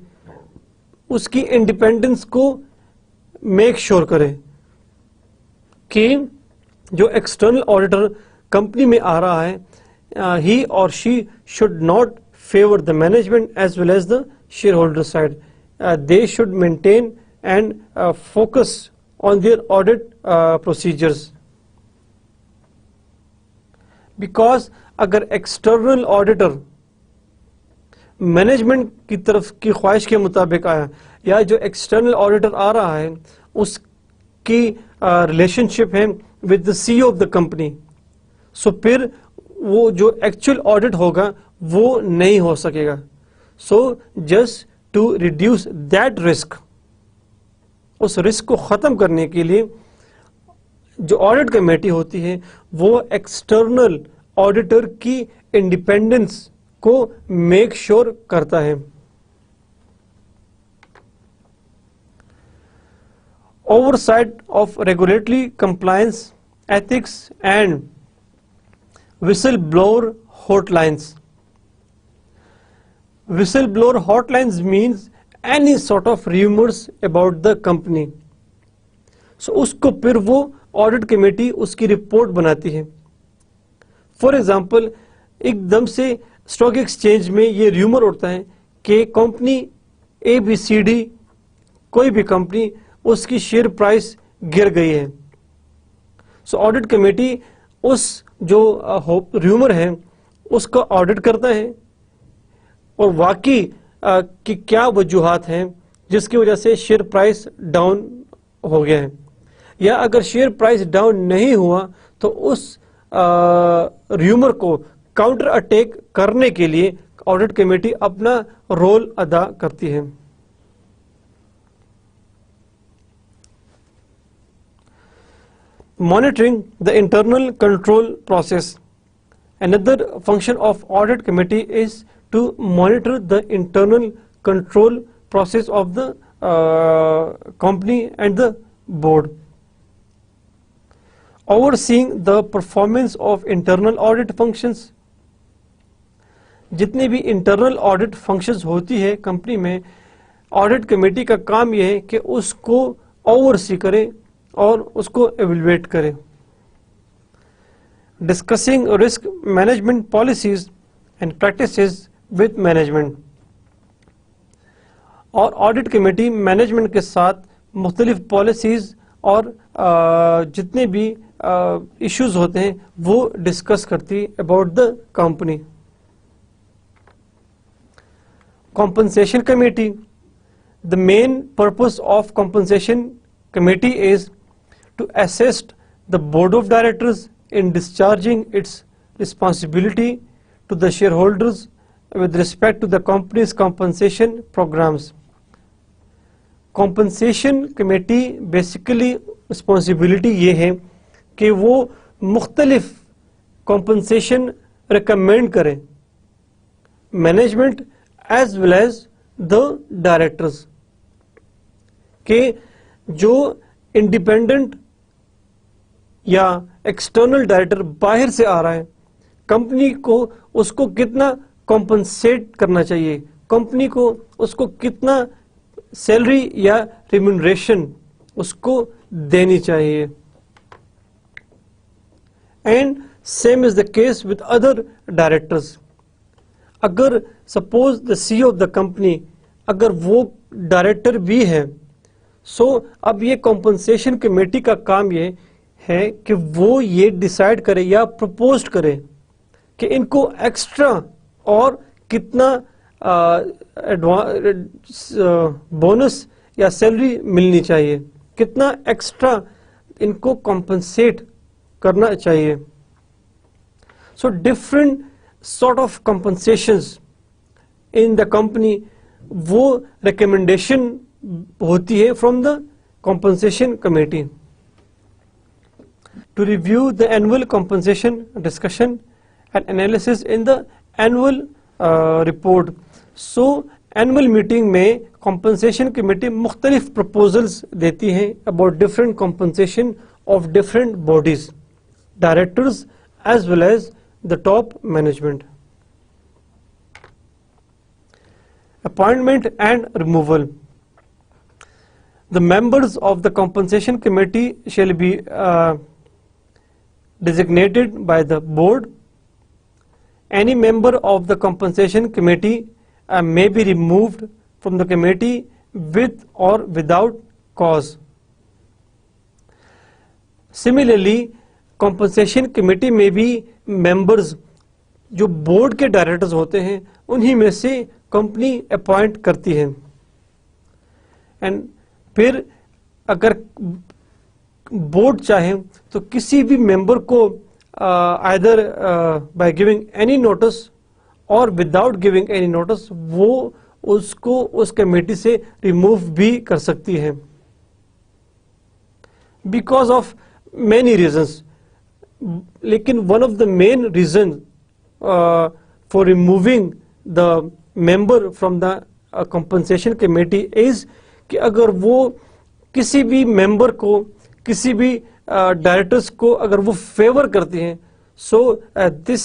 Speaker 1: उसकी इंडिपेंडेंस को मेक श्योर करे कि जो एक्सटर्नल ऑडिटर कंपनी में आ रहा है, ही और she should not favour the management as well as the share holder side. They should maintain and focus on their audit procedures. Because अगर external auditor मैनेजमेंट की तरफ की ख्वाहिश के मुताबिक आया, या जो एक्सटर्नल ऑडिटर आ रहा है उसकी रिलेशनशिप है with the CEO of the company, so फिर वो जो एक्चुअल ऑडिट होगा वो नहीं हो सकेगा. So just to reduce that risk, उस रिस्क को ख़त्म करने के लिए जो ऑडिट कमेटी होती है वो एक्सटर्नल ऑडिटर की इंडिपेंडेंस को मेक श्योर करता है. Oversight of regulatory compliance, ethics and whistleblower hotlines. Whistleblower hotlines means any sort of rumors about the company. So उसको फिर वो ऑडिट कमेटी उसकी रिपोर्ट बनाती है. फॉर एग्जाम्पल, एकदम से स्टॉक एक्सचेंज में ये रूमर उठता है कि कंपनी ABCD, कोई भी कंपनी, उसकी शेयर प्राइस गिर गई है. सो ऑडिट कमेटी उस जो रूमर है उसका ऑडिट करता है और वाकई कि क्या वजूहात हैं जिसकी वजह से शेयर प्राइस डाउन हो गया है, या अगर शेयर प्राइस डाउन नहीं हुआ तो उस रूमर को काउंटर अटैक करने के लिए ऑडिट कमेटी अपना रोल अदा करती है. Monitoring the internal control process. Another function of audit committee is to monitor the internal control process of the company and the board. Overseeing the performance of internal audit functions. जितने भी internal audit functions होती है company में, audit committee का काम यह है कि उसको ओवरसी करे और उसको एवेल्युएट करे. Discussing risk management policies and practices with management. और ऑडिट कमेटी मैनेजमेंट के साथ मुख्तलिफ पॉलिसीज और जितने भी इश्यूज होते हैं वो डिस्कस करती about the company. Compensation committee. The main purpose of compensation committee is to assist the board of directors in discharging its responsibility to the shareholders with respect to the company's compensation programs. Compensation committee basically responsibility ये है कि वो मुख्तलिफ compensation recommend करें management as well as the directors, कि जो independent या external director बाहर से आ रहा है, कंपनी को उसको कितना कॉम्पनसेट करना चाहिए, कंपनी को उसको कितना सैलरी या रिम्यूनरेशन उसको देनी चाहिए. And same is the case with other directors. अगर suppose the CEO of the company अगर वो डायरेक्टर भी है, सो अब ये कॉम्पनसेशन कमेटी का काम ये है कि वो ये डिसाइड करे या प्रपोज करे कि इनको एक्स्ट्रा और कितना बोनस या सैलरी मिलनी चाहिए, कितना एक्स्ट्रा इनको कॉम्पनसेट करना चाहिए. So different sort of compensations in the company, वो रिकमेंडेशन होती है from the compensation committee. To review the annual compensation discussion and analysis in the annual report. So annual meeting में compensation committee मुख्तलिफ proposals देती हैं about different compensation of different bodies, directors as well as the top management. Appointment and removal. The members of the compensation committee shall be designated by the board. Any member of the compensation committee may be removed from the committee with or without cause. Similarly, compensation committee में भी members जो board के directors होते हैं उन्हीं में से company appoint करती है. एंड फिर अगर बोर्ड चाहे तो किसी भी मेंबर को either by giving any notice और विदाउट गिविंग एनी नोटिस वो उसको उस कमेटी से रिमूव भी कर सकती है, बिकॉज ऑफ मेनी रीजंस. लेकिन one of the main reason for removing the member from the compensation committee is कि अगर वो किसी भी मेंबर को, किसी भी डायरेक्टर्स को अगर वो फेवर करती हैं, so this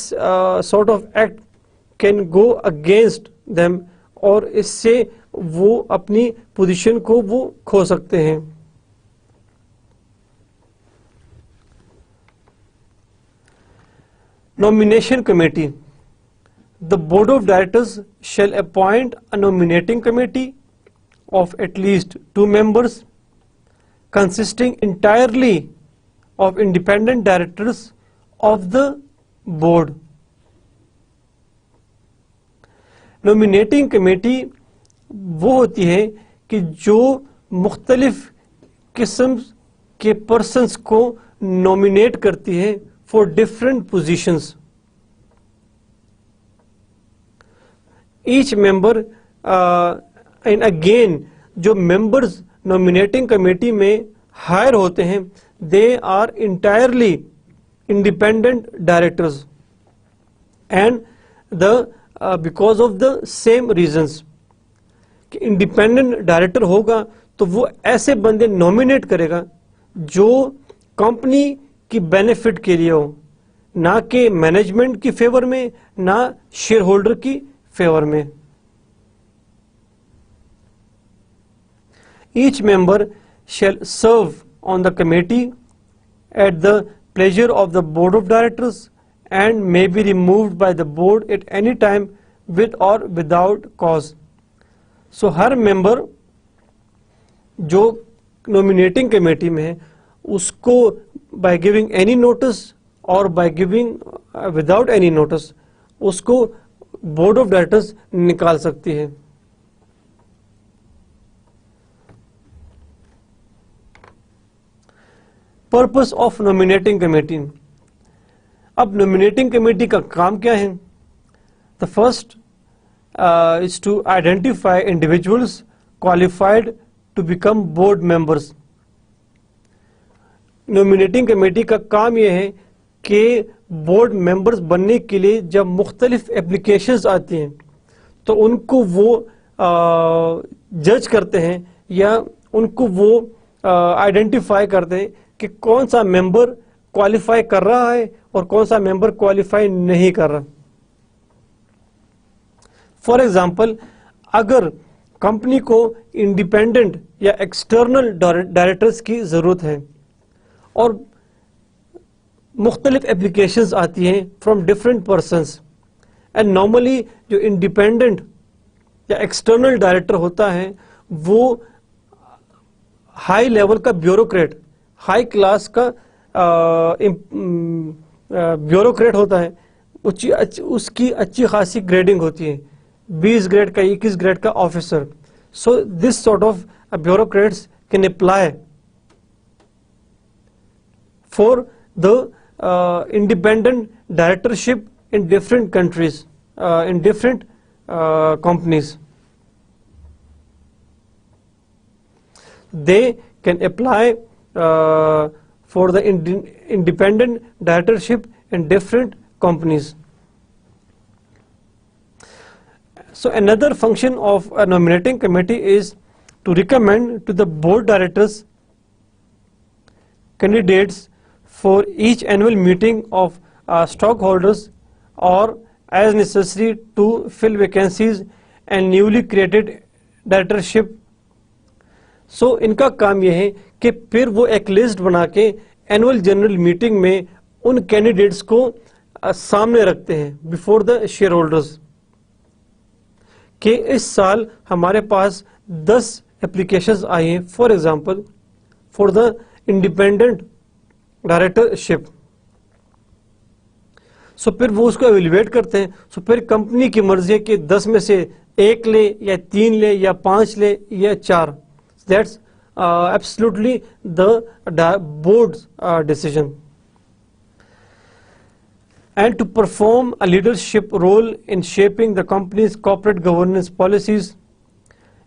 Speaker 1: sort of act can go against them और इससे वो अपनी पोजीशन को वो खो सकते हैं. Nomination committee. The board of directors shall appoint a nominating committee of at least 2 members consisting entirely of independent directors of the board. Nominating committee वो होती है कि जो मुख्तलिफ किस्म के पर्सन्स को नॉमिनेट करती है for different positions. Each member and again जो मेंबर्स नॉमिनेटिंग कमेटी में हायर होते हैं they are entirely independent directors and the because of the same reasons कि इंडिपेंडेंट डायरेक्टर होगा तो वो ऐसे बंदे नॉमिनेट करेगा जो कंपनी की बेनिफिट के लिए हो, ना कि मैनेजमेंट की फेवर में, ना शेयर होल्डर की फेवर में. Each member shall serve on the committee at the pleasure of the board of directors and may be removed by the board at any time with or without cause. So her member जो nominating committee में है उसको by giving any notice or by giving without any notice उसको board of directors निकाल सकती है. Purpose of nominating committee. अब nominating committee का काम क्या है? The first is to identify individuals qualified to become board members. Nominating committee का काम यह है कि बोर्ड मेंबर्स बनने के लिए जब मुख्तलिफ एप्लीकेशंस आती हैं तो उनको वो जज करते हैं या उनको वो आइडेंटिफाई करते हैं कि कौन सा मेंबर क्वालिफाई कर रहा है और कौन सा मेंबर क्वालिफाई नहीं कर रहा. फॉर एग्जाम्पल, अगर कंपनी को इंडिपेंडेंट या एक्सटर्नल डायरेक्टर्स की जरूरत है और मुख्तलिफ एप्लीकेशंस आती हैं from different persons and normally जो इंडिपेंडेंट या एक्सटर्नल डायरेक्टर होता है वो हाई लेवल का ब्यूरोक्रेट, हाई क्लास का ब्यूरोक्रेट होता है. उसकी अच्छी खासी ग्रेडिंग होती है. 20 ग्रेड का 21 ग्रेड का officer. So this sort of bureaucrats can apply for the independent directorship in different countries, in different companies. They can apply for the independent directorship in different companies. So another function of a nominating committee is to recommend to the board directors candidates for each annual meeting of stockholders, or as necessary to fill vacancies and newly created directorship. So इनका काम यह है कि फिर वो एक list बना के एनुअल जनरल मीटिंग में उन कैंडिडेट्स को सामने रखते हैं बिफोर द शेयर होल्डर्स कि इस साल हमारे पास 10 एप्लीकेशंस आई हैं for example for the independent directorship. So फिर वो उसको एवेल्युएट करते हैं. सो फिर कंपनी की मर्जी है कि 10 में से 1 ले या 3 ले या 5 ले या 4. That's absolutely the boards decision. And to perform a leadership role in shaping the company's corporate governance policies,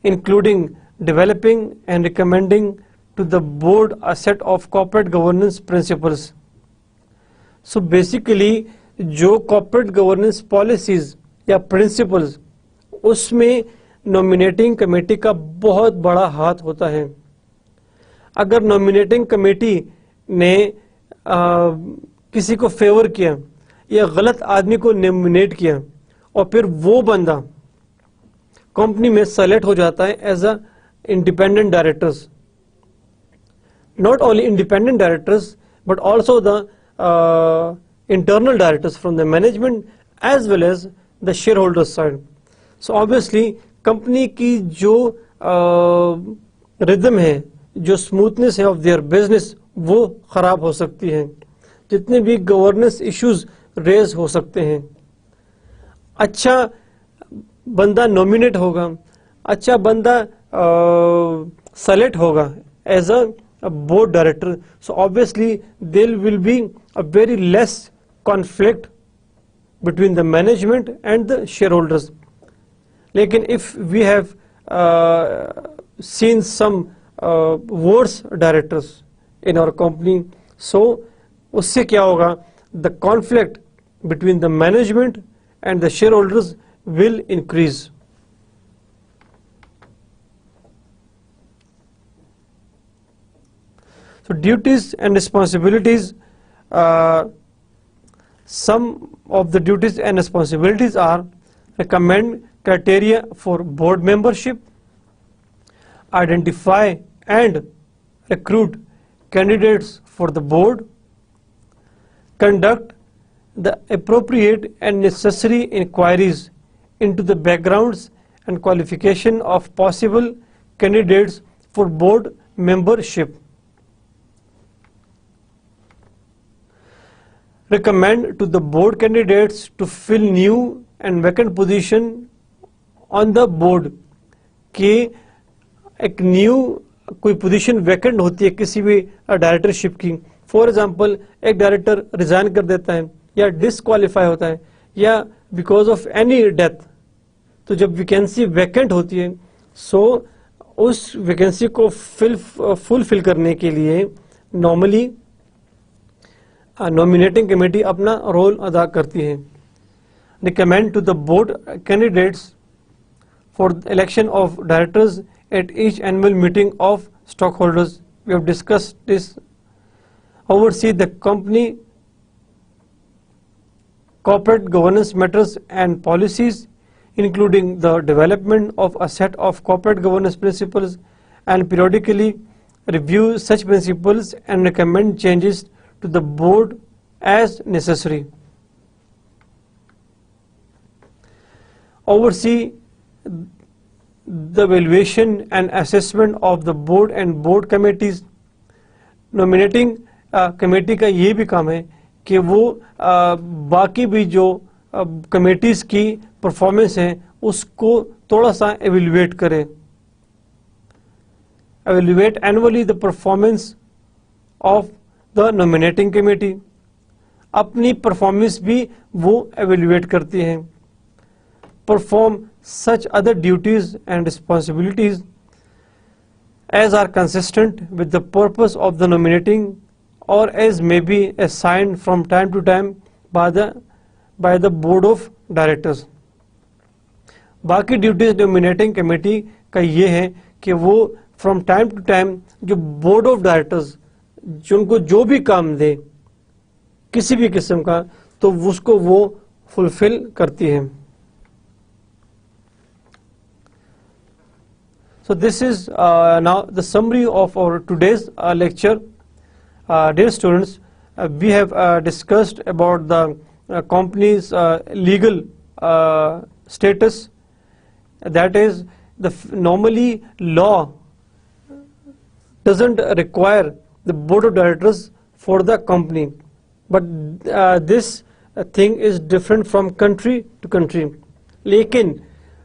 Speaker 1: including developing and recommending to the board a set of corporate governance principles. So basically जो corporate governance policies या principles उसमें nominating committee का बहुत बड़ा हाथ होता है. अगर nominating committee ने किसी को फेवर किया या गलत आदमी को नॉमिनेट किया और फिर वो बंदा कंपनी में सेलेक्ट हो जाता है as a independent directors, not only independent directors but also the internal directors from the management as well as the share holders side. So obviously company की जो रिदम है, जो स्मूथनेस है ऑफ देयर बिजनेस, वो खराब हो सकती है. जितने भी गवर्नेंस इश्यूज रेज हो सकते हैं. अच्छा बंदा नॉमिनेट होगा, अच्छा बंदा सेलेक्ट होगा as a board director, so obviously there will be a very less conflict between the management and the share holders. लेकिन if we have seen some worse directors in our company, so उससे क्या होगा, the conflict between the management and the shareholders will increase. So duties and responsibilities, some of the duties and responsibilities are recommend criteria for board membership, identify and recruit candidates for the board, conduct the appropriate and necessary inquiries into the backgrounds and qualification of possible candidates for board membership, recommend to the board candidates to fill new and vacant position on the board कि एक new कोई position vacant होती है किसी भी directorship की. For example एक director resign कर देता है या डिसक्वालीफाई होता है या बिकॉज ऑफ एनी डेथ, तो जब वैकेंसी वैकेंट होती है सो उस वैकेंसी को फुलफिल करने के लिए नॉर्मली नॉमिनेटिंग कमेटी अपना रोल अदा करती है. Recommend to the board candidates for election of directors at each annual meeting of stock holders. We have discussed this. Oversee the company corporate governance matters and policies, including the development of a set of corporate governance principles, and periodically review such principles and recommend changes to the board as necessary. Oversee the evaluation and assessment of the board and board committees. Nominating committee का ये भी काम है कि वो बाकी भी जो कमेटीज़ की परफॉर्मेंस हैं उसको थोड़ा सा एवेल्युएट करें। Evaluate annually the performance of the nominating committee, अपनी परफॉर्मेंस भी वो एवेल्युएट करती हैं। Perform such other duties and responsibilities as are consistent with the purpose of the nominating or as may be assigned from time to time by the board of directors। बाकी duties nominating committee का ये है कि वो from time to time जो board of directors जिनको जो भी काम दे किसी भी किस्म का, तो उसको वो फुलफिल करती है। So this is now the summary of our today's lecture. Dear students, we have discussed about the company's legal status. That is, normally law doesn't require the board of directors for the company, but this thing is different from country to country. लेकिन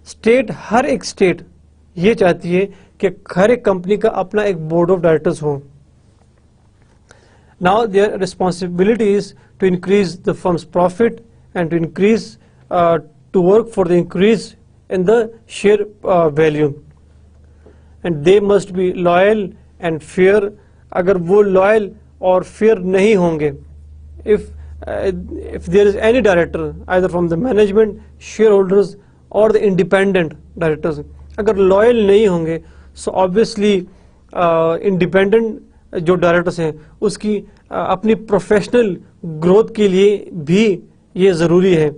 Speaker 1: state, हर एक state ये चाहती है कि हर एक company का अपना एक बोर्ड ऑफ डायरेक्टर्स हो। Now their responsibility is to increase the firm's profit and to increase to work for the increase in the share value, and they must be loyal and fair. अगर वो loyal और fair नहीं होंगे, if there is any director either from the management, shareholders or the independent directors, अगर loyal नहीं होंगे, so obviously independent जो directors हैं उसकी अपनी प्रोफेशनल ग्रोथ के लिए भी ये ज़रूरी है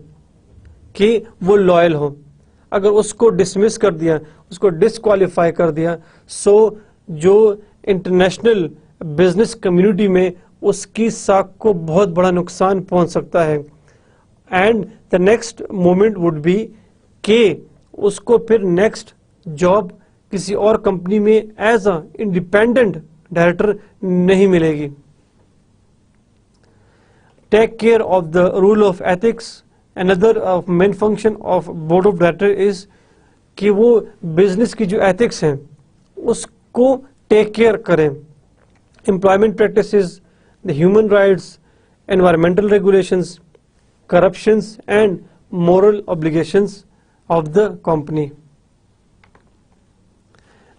Speaker 1: कि वो लॉयल हो। अगर उसको डिसमिस कर दिया, उसको डिसक्वालीफाई कर दिया, सो जो इंटरनेशनल बिजनेस कम्युनिटी में उसकी साख को बहुत बड़ा नुकसान पहुंच सकता है। And the next moment would be कि उसको फिर नेक्स्ट जॉब किसी और कंपनी में एज अ इंडिपेंडेंट डायरेक्टर नहीं मिलेगी। Take care of the rule of ethics. Another main function of board of director is कि वो बिजनेस की जो एथिक्स हैं उसको टेक केयर करें। Employment practices, the human rights, environmental regulations, corruptions and moral obligations of the company.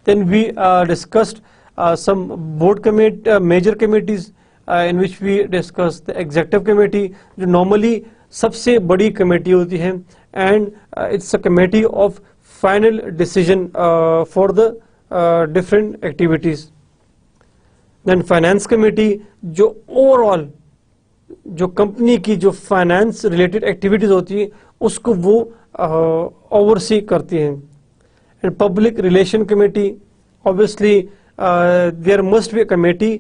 Speaker 1: Then we discussed some board major committees in which we discussed the executive committee, जो normally सबसे बड़ी committee होती है, and it's a committee of final decision for the different activities. Then finance committee जो overall जो company की जो finance related activities होती है उसको वो ओवरसी करती हैं। And public relation committee, obviously there must be a committee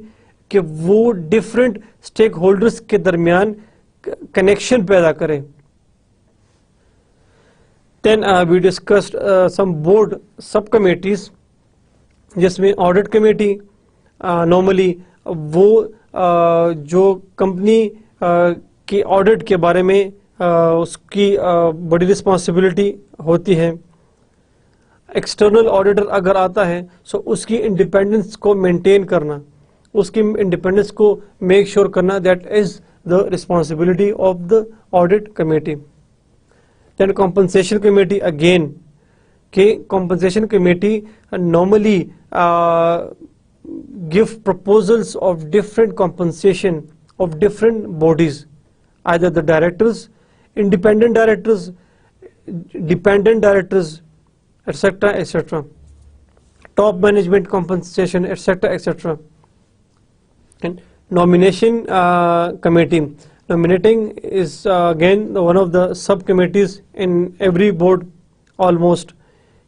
Speaker 1: कि वो डिफरेंट स्टेक होल्डर्स के दरमियान कनेक्शन पैदा करें। Then we discussed some board sub committees, जिसमें ऑडिट कमेटी नॉर्मली वो जो कंपनी की ऑडिट के बारे में उसकी बड़ी रिस्पॉन्सिबिलिटी होती है। एक्सटर्नल ऑडिटर अगर आता है सो उसकी इंडिपेंडेंस को मेंटेन करना, उसकी इंडिपेंडेंस को मेक श्योर करना, that is the responsibility of the audit committee. Then compensation committee again कि compensation committee normally give proposals of different compensation of different bodies, either the directors, independent directors, dependent directors, etc., etc., top management compensation, etc., etc. And nomination committee, nominating is again one of the subcommittees in every board almost,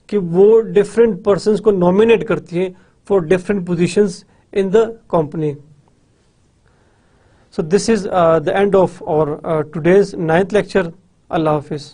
Speaker 1: कि वो different persons को nominate करती है for different positions in the company. So this is the end of our today's 9th lecture. Allah Hafiz.